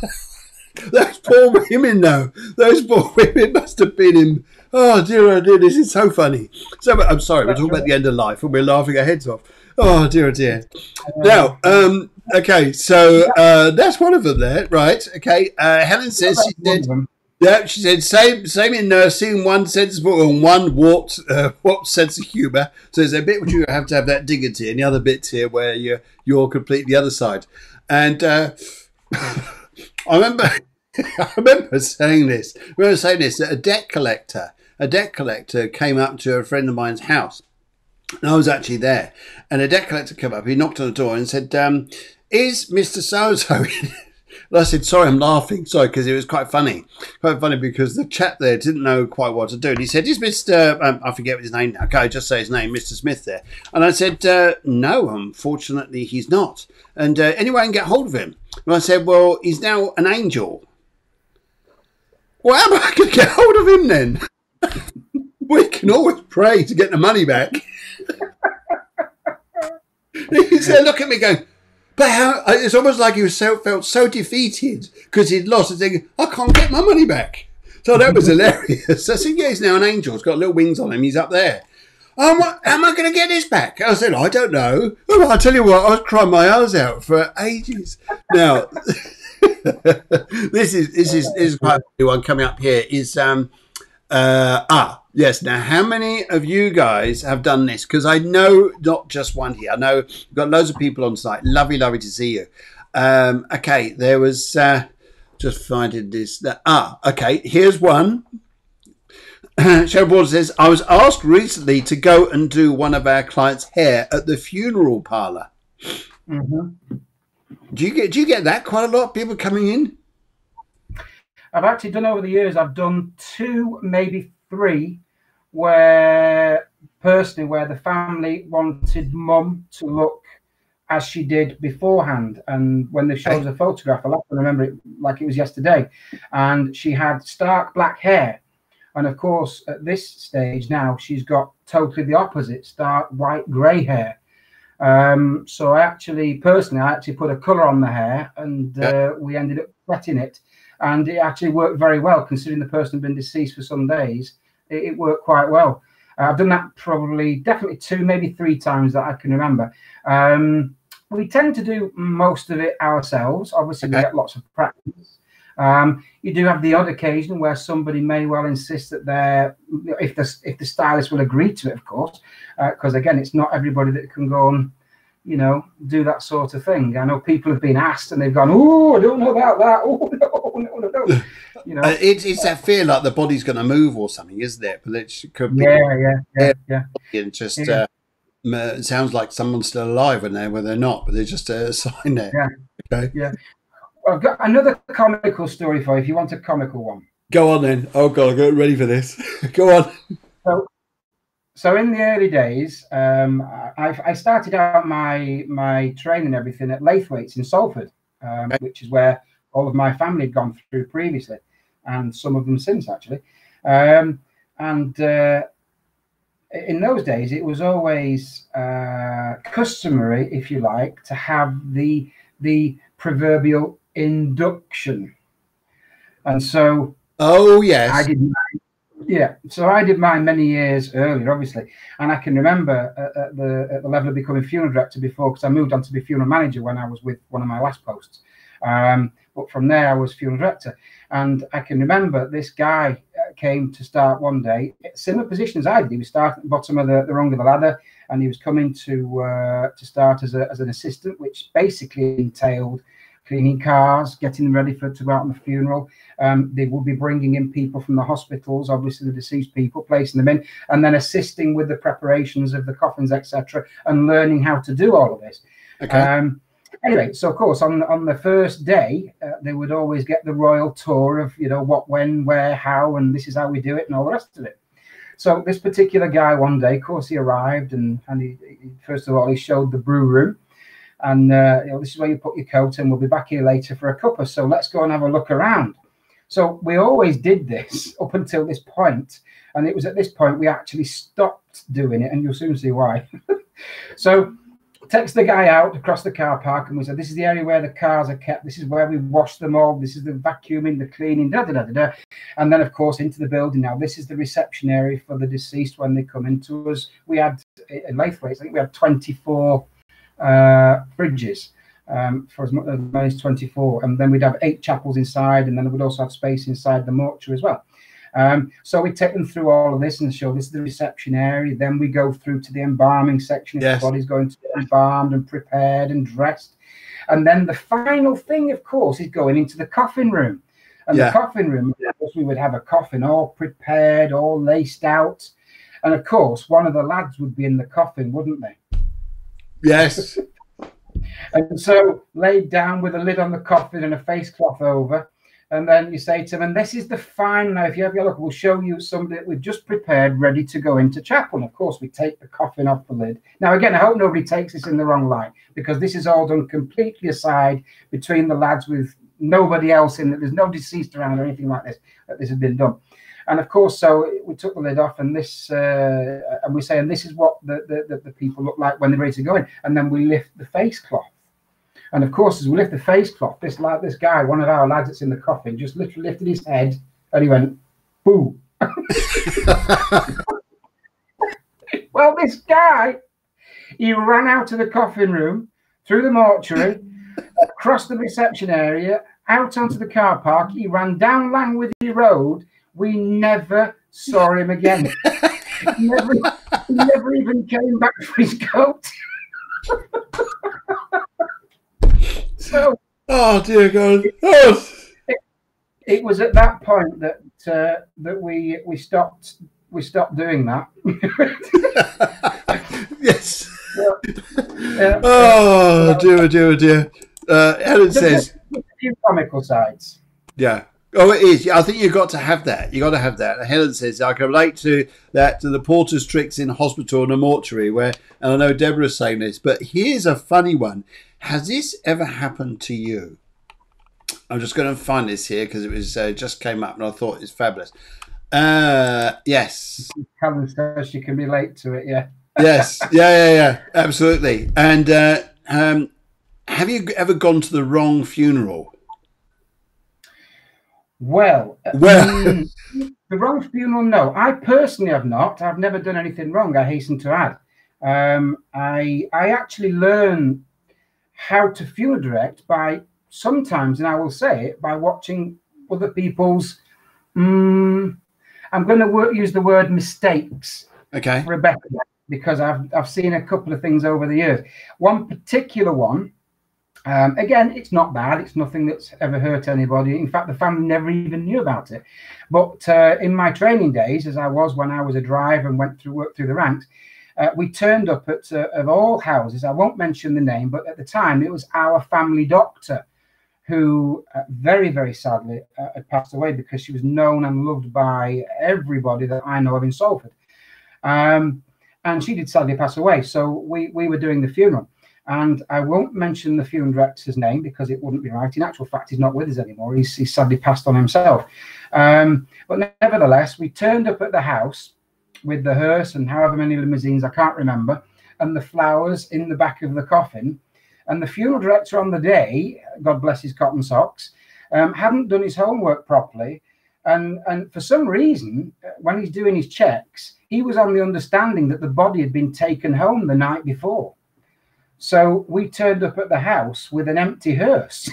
those poor women, though. Those poor women must have been in. Oh dear, this is so funny. So I'm sorry, we're talking about the end of life and we're laughing our heads off. Oh dear, dear. Now, okay, so that's one of them there, right? Okay, Helen says she said same in nursing, one sensible and one warped sense of humour. So there's a bit which you have to have that dignity, and the other bits here where you're completely the other side. And I remember saying this. That a debt collector came up to a friend of mine's house, and I was actually there. And a debt collector came up. He knocked on the door and said, "Is Mr. So-and-so in?" And I said, "Sorry, I'm laughing." Sorry, because it was quite funny because the chap there didn't know quite what to do. And he said, "Is Mr. I forget his name now. Okay, just say his name, Mr. Smith there." And I said, "No, unfortunately, he's not. And anyway, I can get hold of him." And I said, "Well, he's now an angel." Well, how am I going to get hold of him then? We can always pray to get the money back. He said, look at me going, but how? It's almost like he felt so defeated because he'd lost and thinking, I can't get my money back. So that was hilarious. I said, yeah, he's now an angel. He's got little wings on him. He's up there. Oh, how am I going to get this back? I said, I don't know. Oh, I'll tell you what, I was crying my eyes out for ages. Now, this is quite a new one coming up here. Yes. Now, how many of you guys have done this? Because I know not just one here. I know we've got loads of people on site. Lovely to see you. Okay, there was just finding this. Okay, here's one. Cheryl Border says, I was asked recently to go and do one of our clients' hair at the funeral parlour. Mm-hmm. Do you get that quite a lot? People coming in? I've actually done over the years. I've done 2, maybe 3, where the family wanted mum to look as she did beforehand, and when they showed us a photograph, I remember it like it was yesterday, and she had stark black hair. And of course, at this stage now, she's got totally the opposite, stark white grey hair. So I actually put a colour on the hair, and we ended up wetting it. And it actually worked very well, considering the person had been deceased for some days. It worked quite well. I've done that definitely 2, maybe 3 times that I can remember. We tend to do most of it ourselves. Obviously, we get lots of practice. You do have the odd occasion where somebody may well insist that if the stylist will agree to it, of course, because again, it's not everybody that can go and do that sort of thing. I know people have been asked and they've gone, oh, I don't know about that. Oh no. It's that fear like the body's going to move or something, isn't it? But it could be. Yeah. And just it sounds like someone's still alive when they're not, but they're just a sign there. Yeah. Okay. Yeah. I've got another comical story for you if you want a comical one. Go on then. Oh God, I'm getting ready for this. Go on. So in the early days, I started out my training and everything at Laithwaites in Salford, which is where all of my family had gone through previously, and some of them since actually. In those days, it was always customary, if you like, to have the proverbial induction. And so I did mine many years earlier, obviously, and I can remember at the level of becoming funeral director before, because I moved on to be funeral manager when I was with one of my last posts, but from there I was funeral director. And I can remember this guy came to start one day, similar position as I did. He was starting at the bottom of the rung of the ladder, and he was coming to start as an assistant, which basically entailed cleaning cars, getting them ready to go out on the funeral. They would be bringing in people from the hospitals, obviously the deceased people, placing them in, and then assisting with the preparations of the coffins, etc., and learning how to do all of this. Okay. Anyway, so of course on the first day, they would always get the royal tour of what, when, where, how, and this is how we do it, and all the rest of it. So this particular guy one day, of course, he arrived, and he first of all he showed the brew room. And this is where you put your coat, and we'll be back here later for a cuppa. So let's go and have a look around. So we always did this up until this point, and it was at this point we actually stopped doing it, and you'll soon see why. So takes the guy out across the car park, and we said, this is the area where the cars are kept. This is where we wash them all. This is the vacuuming, the cleaning, And then, of course, into the building. Now, this is the reception area for the deceased when they come into us. We had, in Laithwaites, I think we had 24 fridges for as many as 24, and then we'd have 8 chapels inside, and then we'd also have space inside the mortuary as well. So we take them through all of this and show this is the reception area. Then we go through to the embalming section. Yes. The body's going to be embalmed and prepared and dressed, and then the final thing, of course, is going into the coffin room. And the coffin room, of course, we would have a coffin all prepared, all laced out, and of course one of the lads would be in the coffin, wouldn't they? Yes. And so laid down with a lid on the coffin and a face cloth over, and then you say to them, and this is the final. Now, if you have your look, we'll show you somebody that we've just prepared, ready to go into chapel. And of course, we take the coffin off the lid. Now, again, I hope nobody takes this in the wrong light, because this is all done completely aside between the lads with nobody else in, that there's no deceased around or anything like this, that this has been done. And of course, so we took the lid off, and this, and we say, and this is what the people look like when they're ready to go in. And then we lift the face cloth. And of course, as we lift the face cloth, this guy, one of our lads that's in the coffin, just literally lifted his head and he went, boo. Well, this guy, he ran out of the coffin room, through the mortuary, across the reception area, out onto the car park. He ran down Langworthy Road. We never saw him again. He never even came back for his coat. So, oh dear God! Oh. It was at that point that we stopped doing that. Yes. Oh dear. Helen says, a few comical sides. Yeah. Oh, it is. I think you've got to have that. You've got to have that. Helen says, I can relate to that, to the porter's tricks in hospital and a mortuary, where, and I know Deborah's saying this, but here's a funny one. Has this ever happened to you? I'm just going to find this here because it was just came up and I thought it's fabulous. Yes. Helen says she can relate to it, yeah. Yes. Yeah. Absolutely. And have you ever gone to the wrong funeral? Well, the wrong funeral, no. I personally have not. I've never done anything wrong, I hasten to add. I actually learn how to funeral direct by sometimes, and I will say it, by watching other people's, I'm going to use the word mistakes. Okay. For a better one, because I've seen a couple of things over the years. One particular one, again, it's not bad. It's nothing that's ever hurt anybody. In fact, the family never even knew about it. But in my training days, as I was when I was a driver and worked through the ranks, we turned up at, of all houses, I won't mention the name, but at the time it was our family doctor who very, very sadly had passed away, because she was known and loved by everybody that I know of in Salford. And she did sadly pass away. So we were doing the funeral. And I won't mention the funeral director's name because it wouldn't be right. In actual fact, he's not with us anymore. He's sadly passed on himself. But nevertheless, we turned up at the house with the hearse and however many limousines, I can't remember, and the flowers in the back of the coffin. And the funeral director on the day, God bless his cotton socks, hadn't done his homework properly. And for some reason, when he's doing his checks, he was on the understanding that the body had been taken home the night before. So we turned up at the house with an empty hearse.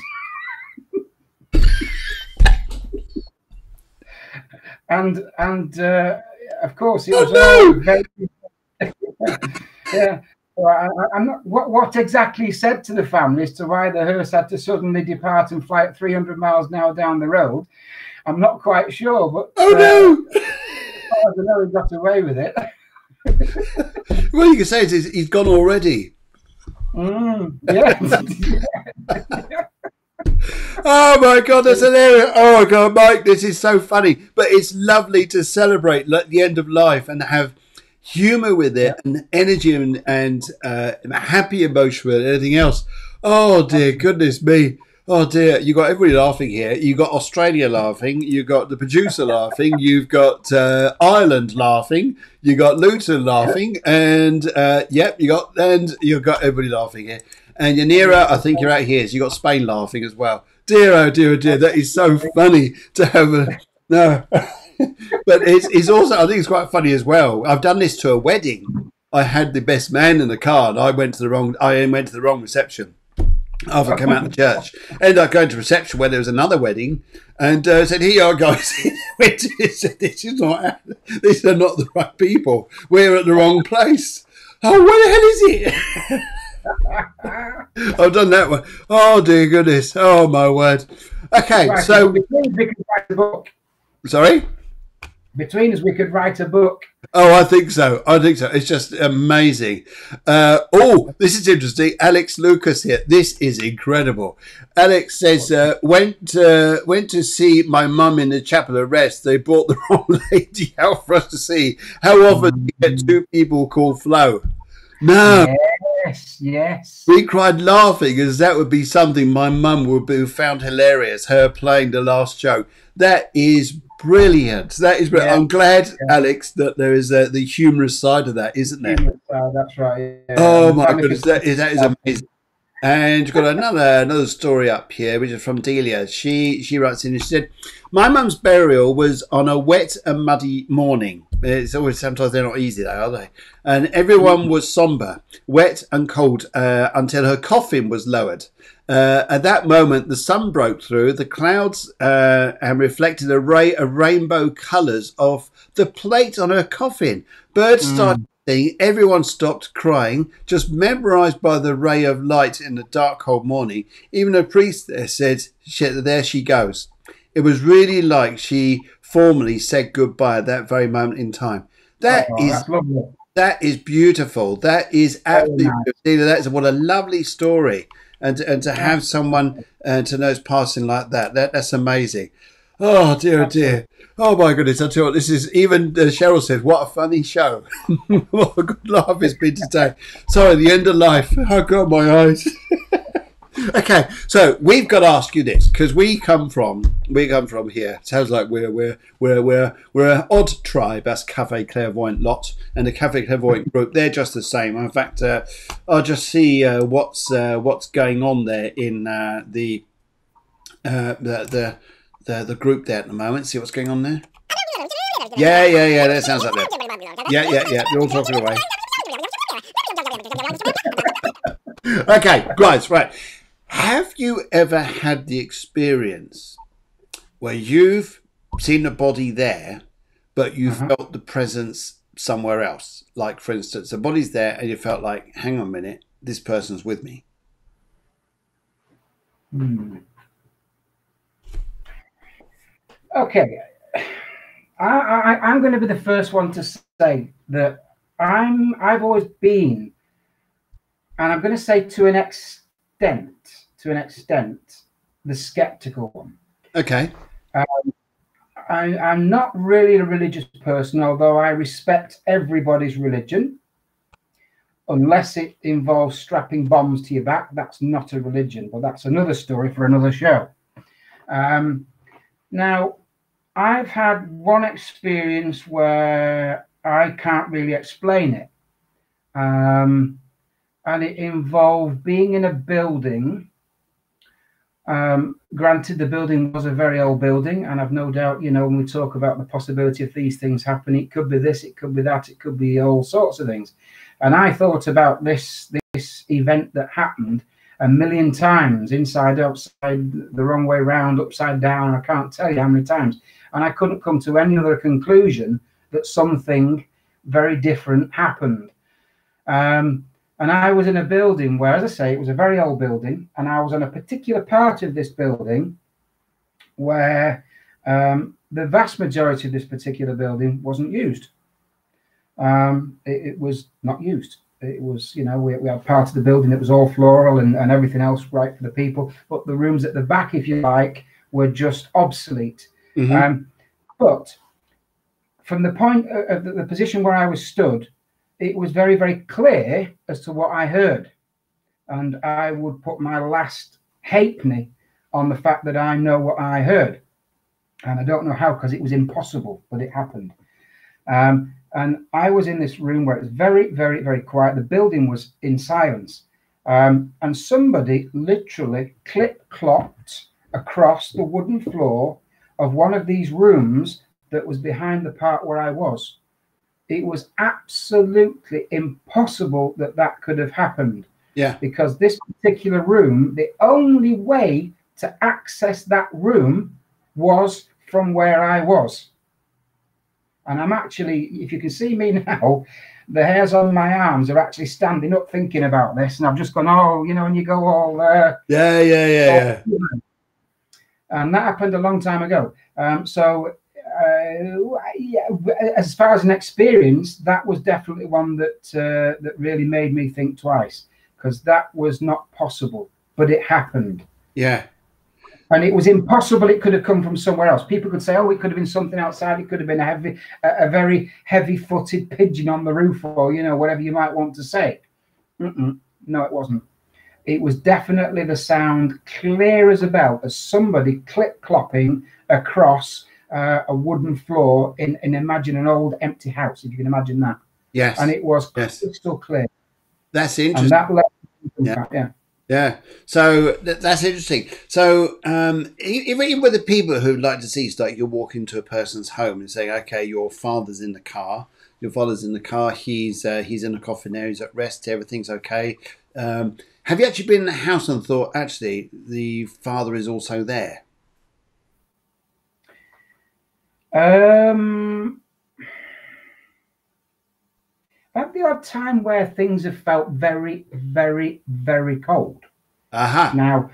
and of course it was all very yeah. So I'm not what exactly said to the family as to why the hearse had to suddenly depart and fly at 300 miles an hour down the road. I'm not quite sure, but no! I don't know, he got away with it. Well, you can say is he's gone already. Yeah. Oh my God, that's hilarious. Oh my God, Mike, this is so funny. But it's lovely to celebrate the end of life and have humor with it, and energy and happy emotion and anything else. Oh dear goodness me. Oh dear, you got everybody laughing here. You got Australia laughing. You got the producer laughing. You've got Ireland laughing. You got Luton laughing, and you got everybody laughing here. And Yanira, I think you're out here. So you got Spain laughing as well. Dear, oh dear, oh dear. That is so funny to have a no. But it's also, I think it's quite funny as well. I've done this to a wedding. I had the best man in the car, and I went to the wrong reception. After I came out of the church, ended up going to reception where there was another wedding, and said, "Here you are, guys." These are not the right people. We're at the wrong place. Oh, where the hell is it? I've done that one. Oh dear goodness. Oh my word. Okay, right, so we could write a book. Sorry. Between us, we could write a book. Oh, I think so. It's just amazing. This is interesting. Alex Lucas here. This is incredible. Alex says, went to see my mum in the chapel of rest. They brought the wrong lady out for us to see. How often do you get two people called Flo? No. Yes, yes. We cried laughing as that would be something my mum would have found hilarious, her playing the last joke. That is brilliant. That is brilliant. Yeah, I'm glad, yeah. Alex, that there is the humorous side of that, isn't there? That's right. Yeah. Oh And my apparently goodness, that is amazing. And you've got another story up here, which is from Delia. She writes in and she said, "My mum's burial was on a wet and muddy morning. It's always sometimes they're not easy, though, are they? And everyone was somber, wet and cold until her coffin was lowered. At that moment, the sun broke through the clouds and reflected a ray of rainbow colours off the plate on her coffin. Birds started singing. Everyone stopped crying, just mesmerised by the ray of light in the dark, cold morning. Even a priest there said, there she goes. It was really like she formally said goodbye at that very moment in time." That's lovely. That is beautiful. That is absolutely nice. beautiful. That's what a lovely story. And to have someone to know is passing like that, that's amazing. Oh dear, dear. Oh my goodness! I tell you what, this is even Cheryl said, "What a funny show! What a good laugh it's been today." Sorry, the end of life. Oh God, my eyes. Okay, so we've got to ask you this because we come from here. Sounds like we're an odd tribe, us Cafe Clairvoyant lot, and the Cafe Clairvoyant group. They're just the same. In fact, I'll just see what's going on there in the group there at the moment. See what's going on there. Yeah. That sounds like that. Yeah. You're all talking away. Okay, guys, right. Have you ever had the experience where you've seen a body there, but you felt the presence somewhere else? Like, for instance, the body's there and you felt like, hang on a minute, this person's with me. Okay. I'm going to be the first one to say that I've always been, and I'm going to say to an extent, the skeptical one. Okay. I'm not really a religious person, although I respect everybody's religion, unless it involves strapping bombs to your back. That's not a religion, but that's another story for another show. Now, I've had one experience where I can't really explain it. And it involved being in a building. Granted, the building was a very old building, and I've no doubt, when we talk about the possibility of these things happening, it could be this, it could be that, it could be all sorts of things. And I thought about this event that happened a million times, inside, outside, the wrong way round, upside down. I can't tell you how many times. And I couldn't come to any other conclusion that something very different happened. And I was in a building where, as I say, it was a very old building, and I was on a particular part of this building where the vast majority of this particular building wasn't used. It was not used. It was, we had part of the building that was all floral and everything else right for the people, but the rooms at the back, if you like, were just obsolete. But from the point of the position where I was stood, it was very, very clear as to what I heard. And I would put my last halfpenny on the fact that I know what I heard. And I don't know how, because it was impossible, but it happened. And I was in this room where it was very, very, very quiet. The building was in silence. And somebody literally clip-clopped across the wooden floor of one of these rooms that was behind the part where I was. It was absolutely impossible that could have happened. Yeah. Because this particular room, the only way to access that room was from where I was. And I'm actually, if you can see me now, the hairs on my arms are actually standing up thinking about this. And I've just gone, and you go all... Yeah. And that happened a long time ago. As far as an experience, that was definitely one that really made me think twice, because that was not possible, but it happened. Yeah. And it was impossible. It could have come from somewhere else. People could say, it could have been something outside. It could have been a very heavy-footed pigeon on the roof, or whatever you might want to say. No, it wasn't. It was definitely the sound, clear as a bell, as somebody clip-clopping across a wooden floor in imagine an old empty house, if you can imagine that. Yes. And it was yes. crystal clear. That's interesting. And that left yeah. Yeah, so that's interesting. So even with the people who'd like to see, like you walk into a person's home and say, okay, your father's in the car. Your father's in the car. He's in a coffin there. He's at rest. Everything's okay. Have you actually been in the house and thought, actually, the father is also there? At the odd time where things have felt very, very, very cold. Now,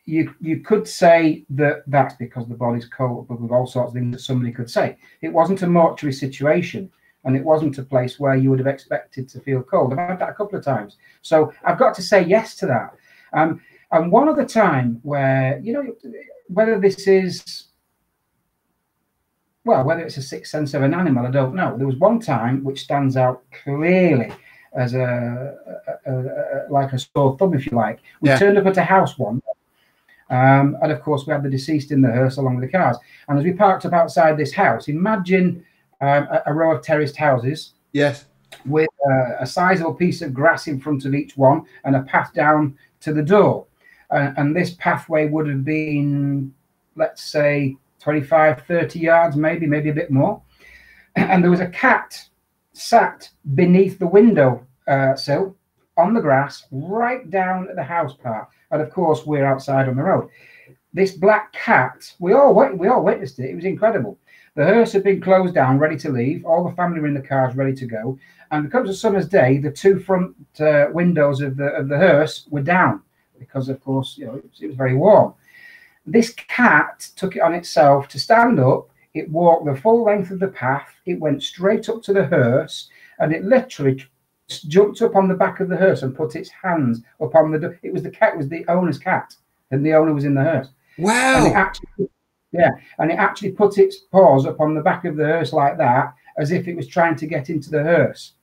you could say that that's because the body's cold, but with all sorts of things that somebody could say. It wasn't a mortuary situation, and it wasn't a place where you would have expected to feel cold. I've had that a couple of times. So I've got to say yes to that. And one other time where, you know, whether this is, well, whether it's a sixth sense of an animal, I don't know. There was one time which stands out clearly as like a sore thumb, if you like. We turned up at a house one, and of course we had the deceased in the hearse along with the cars. And as we parked up outside this house, imagine a row of terraced houses. Yes. With a sizable piece of grass in front of each one and a path down to the door. And this pathway would have been, let's say, 25, 30 yards, maybe a bit more. And there was a cat sat beneath the window sill on the grass, right down at the house part. And of course, we're outside on the road. This black cat, we all witnessed it. It was incredible. The hearse had been closed down, ready to leave. All the family were in the cars, ready to go. And because it was a summer's day, the two front windows of the hearse were down because, of course, you know, it was very warm. This cat took it on itself to stand up. It walked the full length of the path. It went straight up to the hearse, and it literally jumped up on the back of the hearse and put its hands up on the door. It was the owner's cat, and the owner was in the hearse. Wow. And it actually put its paws up on the back of the hearse like that, as if it was trying to get into the hearse.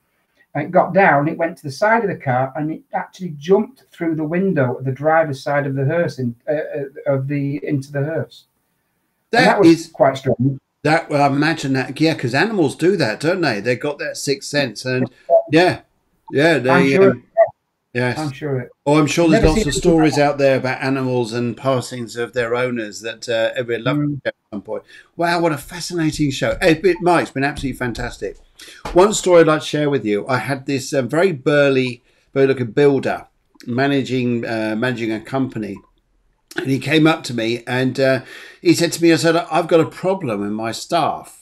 And it got down, it went to the side of the car, and it actually jumped through the window at the driver's side of the hearse into the hearse. That was quite strange. That, well, I imagine that, yeah, because animals do that, don't they? They got that sixth sense, and they. Yes, I'm sure. I'm sure there's lots of stories out there about animals and passings of their owners that everybody loved at some point. Wow, what a fascinating show! Mike, it's been absolutely fantastic. One story I'd like to share with you. I had this very burly, looking builder managing a company, and he came up to me and he said to me, I said, I've got a problem with my staff.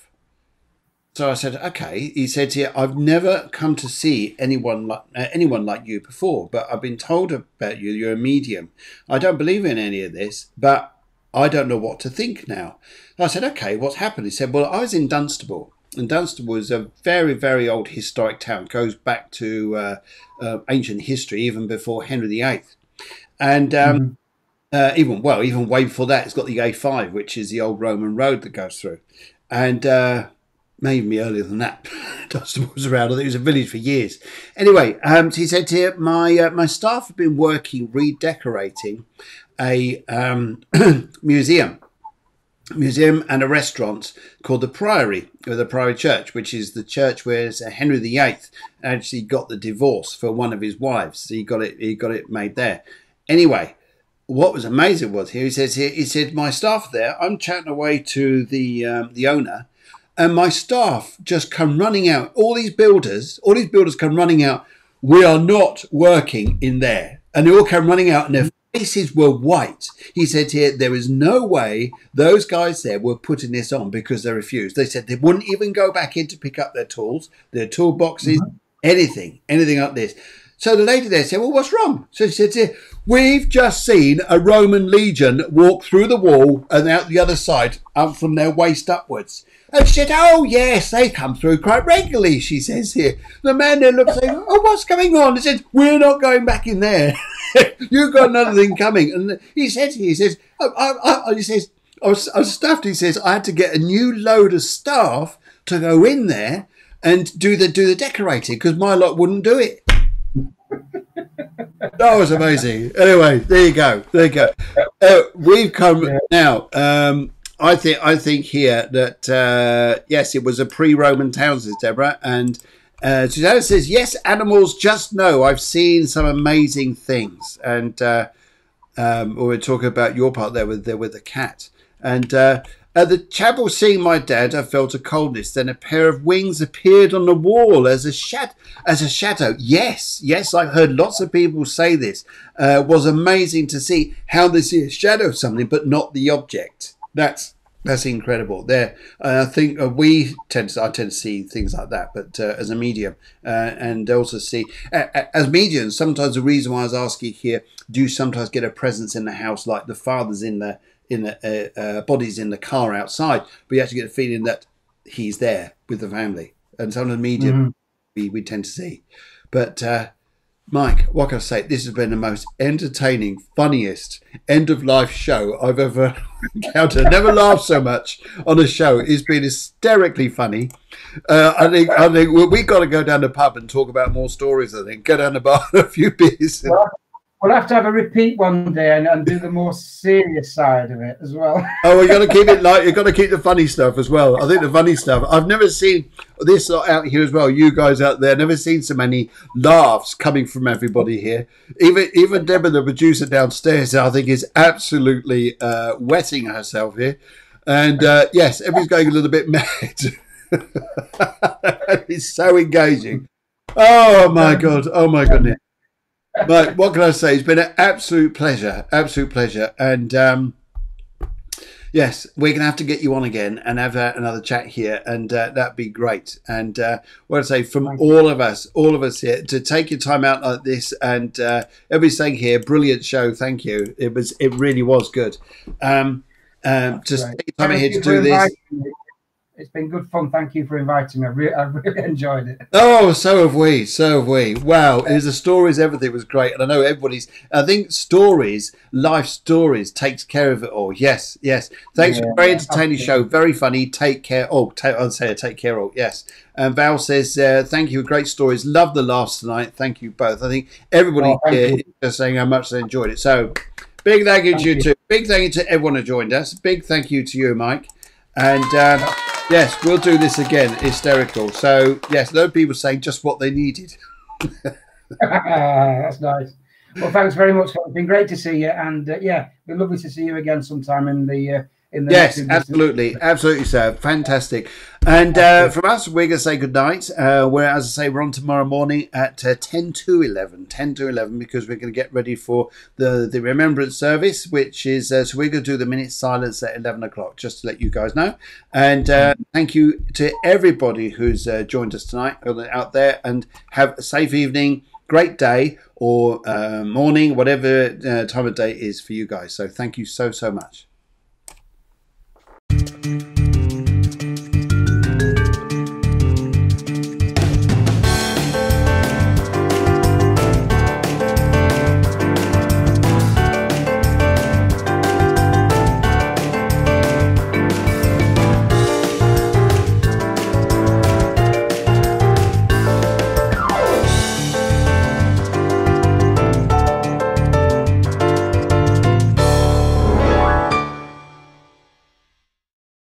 So I said, okay. He said, yeah, I've never come to see anyone like you before, but I've been told about you. You're a medium. I don't believe in any of this, but I don't know what to think now. I said, okay, what's happened? He said, well, I was in Dunstable. And Dunstable is a very, very old historic town. It goes back to ancient history, even before Henry VIII. And even way before that, it's got the A5, which is the old Roman road that goes through. And maybe earlier than that. Dunstable was around. I think it was a village for years. Anyway, so he said here, my staff have been working redecorating a museum and a restaurant called the Priory, or the Priory Church, which is the church where Henry VIII actually got the divorce for one of his wives. So he got it made there. Anyway, what was amazing was he said, my staff there, I'm chatting away to the owner, and my staff just come running out. All these builders come running out. We are not working in there. And they all come running out and their faces were white. He said here, there is no way those guys there were putting this on because they refused. They said they wouldn't even go back in to pick up their tools, their toolboxes, anything like this. So the lady there said, well, what's wrong? So she said, we've just seen a Roman legion walk through the wall and out the other side, up from their waist upwards. And she said, oh, yes, they come through quite regularly, she says here. The man there looks like, oh, what's going on? He said, we're not going back in there. You've got another thing coming. And he says, I was stuffed. He says, I had to get a new load of staff to go in there and do the decorating because my lot wouldn't do it. That was amazing. Anyway, there you go. There you go. We've come now. I think here that yes, it was a pre-Roman town, says Deborah, and Susanna says yes. Animals just know. I've seen some amazing things, and we're talking about your part there with the cat, and at the chapel, seeing my dad, I felt a coldness. Then a pair of wings appeared on the wall as a shadow. Yes, I've heard lots of people say this. It was amazing to see how they see a shadow of something, but not the object. That's incredible. There, I think I tend to see things like that, but as a medium, and also see as mediums. Sometimes the reason why I was asking here, do you sometimes get a presence in the house, like the father's in the body's in the car outside, but you actually get a feeling that he's there with the family, and some of the medium we tend to see. But Mike, what can I say? This has been the most entertaining, funniest end of life show I've ever encountered. Never laughed so much on a show. It's been hysterically funny. I think we've got to go down the pub and talk about more stories. I think go down the bar and a few beers. We'll have to have a repeat one day and do the more serious side of it as well. Oh, we've got to keep it light. You've got to keep the funny stuff as well. I think the funny stuff. I've never seen this out here as well. You guys out there, never seen so many laughs coming from everybody here. Even Deborah, the producer downstairs, I think is absolutely wetting herself here. And yes, everybody's going a little bit mad. It's so engaging. Oh my God. Oh my goodness. But what can I say? It's been an absolute pleasure, and yes, we're gonna have to get you on again and have another chat here, and that'd be great. And what I say from all of us here, to take your time out like this, and everybody's saying here, brilliant show, thank you. It really was good. Just take your time out here to do this. It's been good fun. Thank you for inviting me. I really enjoyed it. Oh, so have we. Wow. It was the stories, everything was great. And I know I think life stories takes care of it all. Yes. Thanks for a very entertaining show. Very funny. Take care. I'll say take care all. Yes. And Val says, thank you. Great stories. Love the laughs tonight. Thank you both. I think everybody here is just saying how much they enjoyed it. So big thank you to you too. Big thank you to everyone who joined us. Big thank you to you, Mike. And yes, we'll do this again. Hysterical. So, yes, a lot of people saying just what they needed. That's nice. Well, thanks very much. It's been great to see you. And, yeah, it'd be lovely to see you again sometime in the yes, absolutely. Absolutely, sir. Fantastic. And from us, we're going to say good night. As I say, we're on tomorrow morning at 10 to 11, because we're going to get ready for the remembrance service, which is, so we're going to do the minute silence at 11 o'clock, just to let you guys know. And thank you to everybody who's joined us tonight out there, and have a safe evening, great day, or morning, whatever time of day is for you guys. So thank you so much.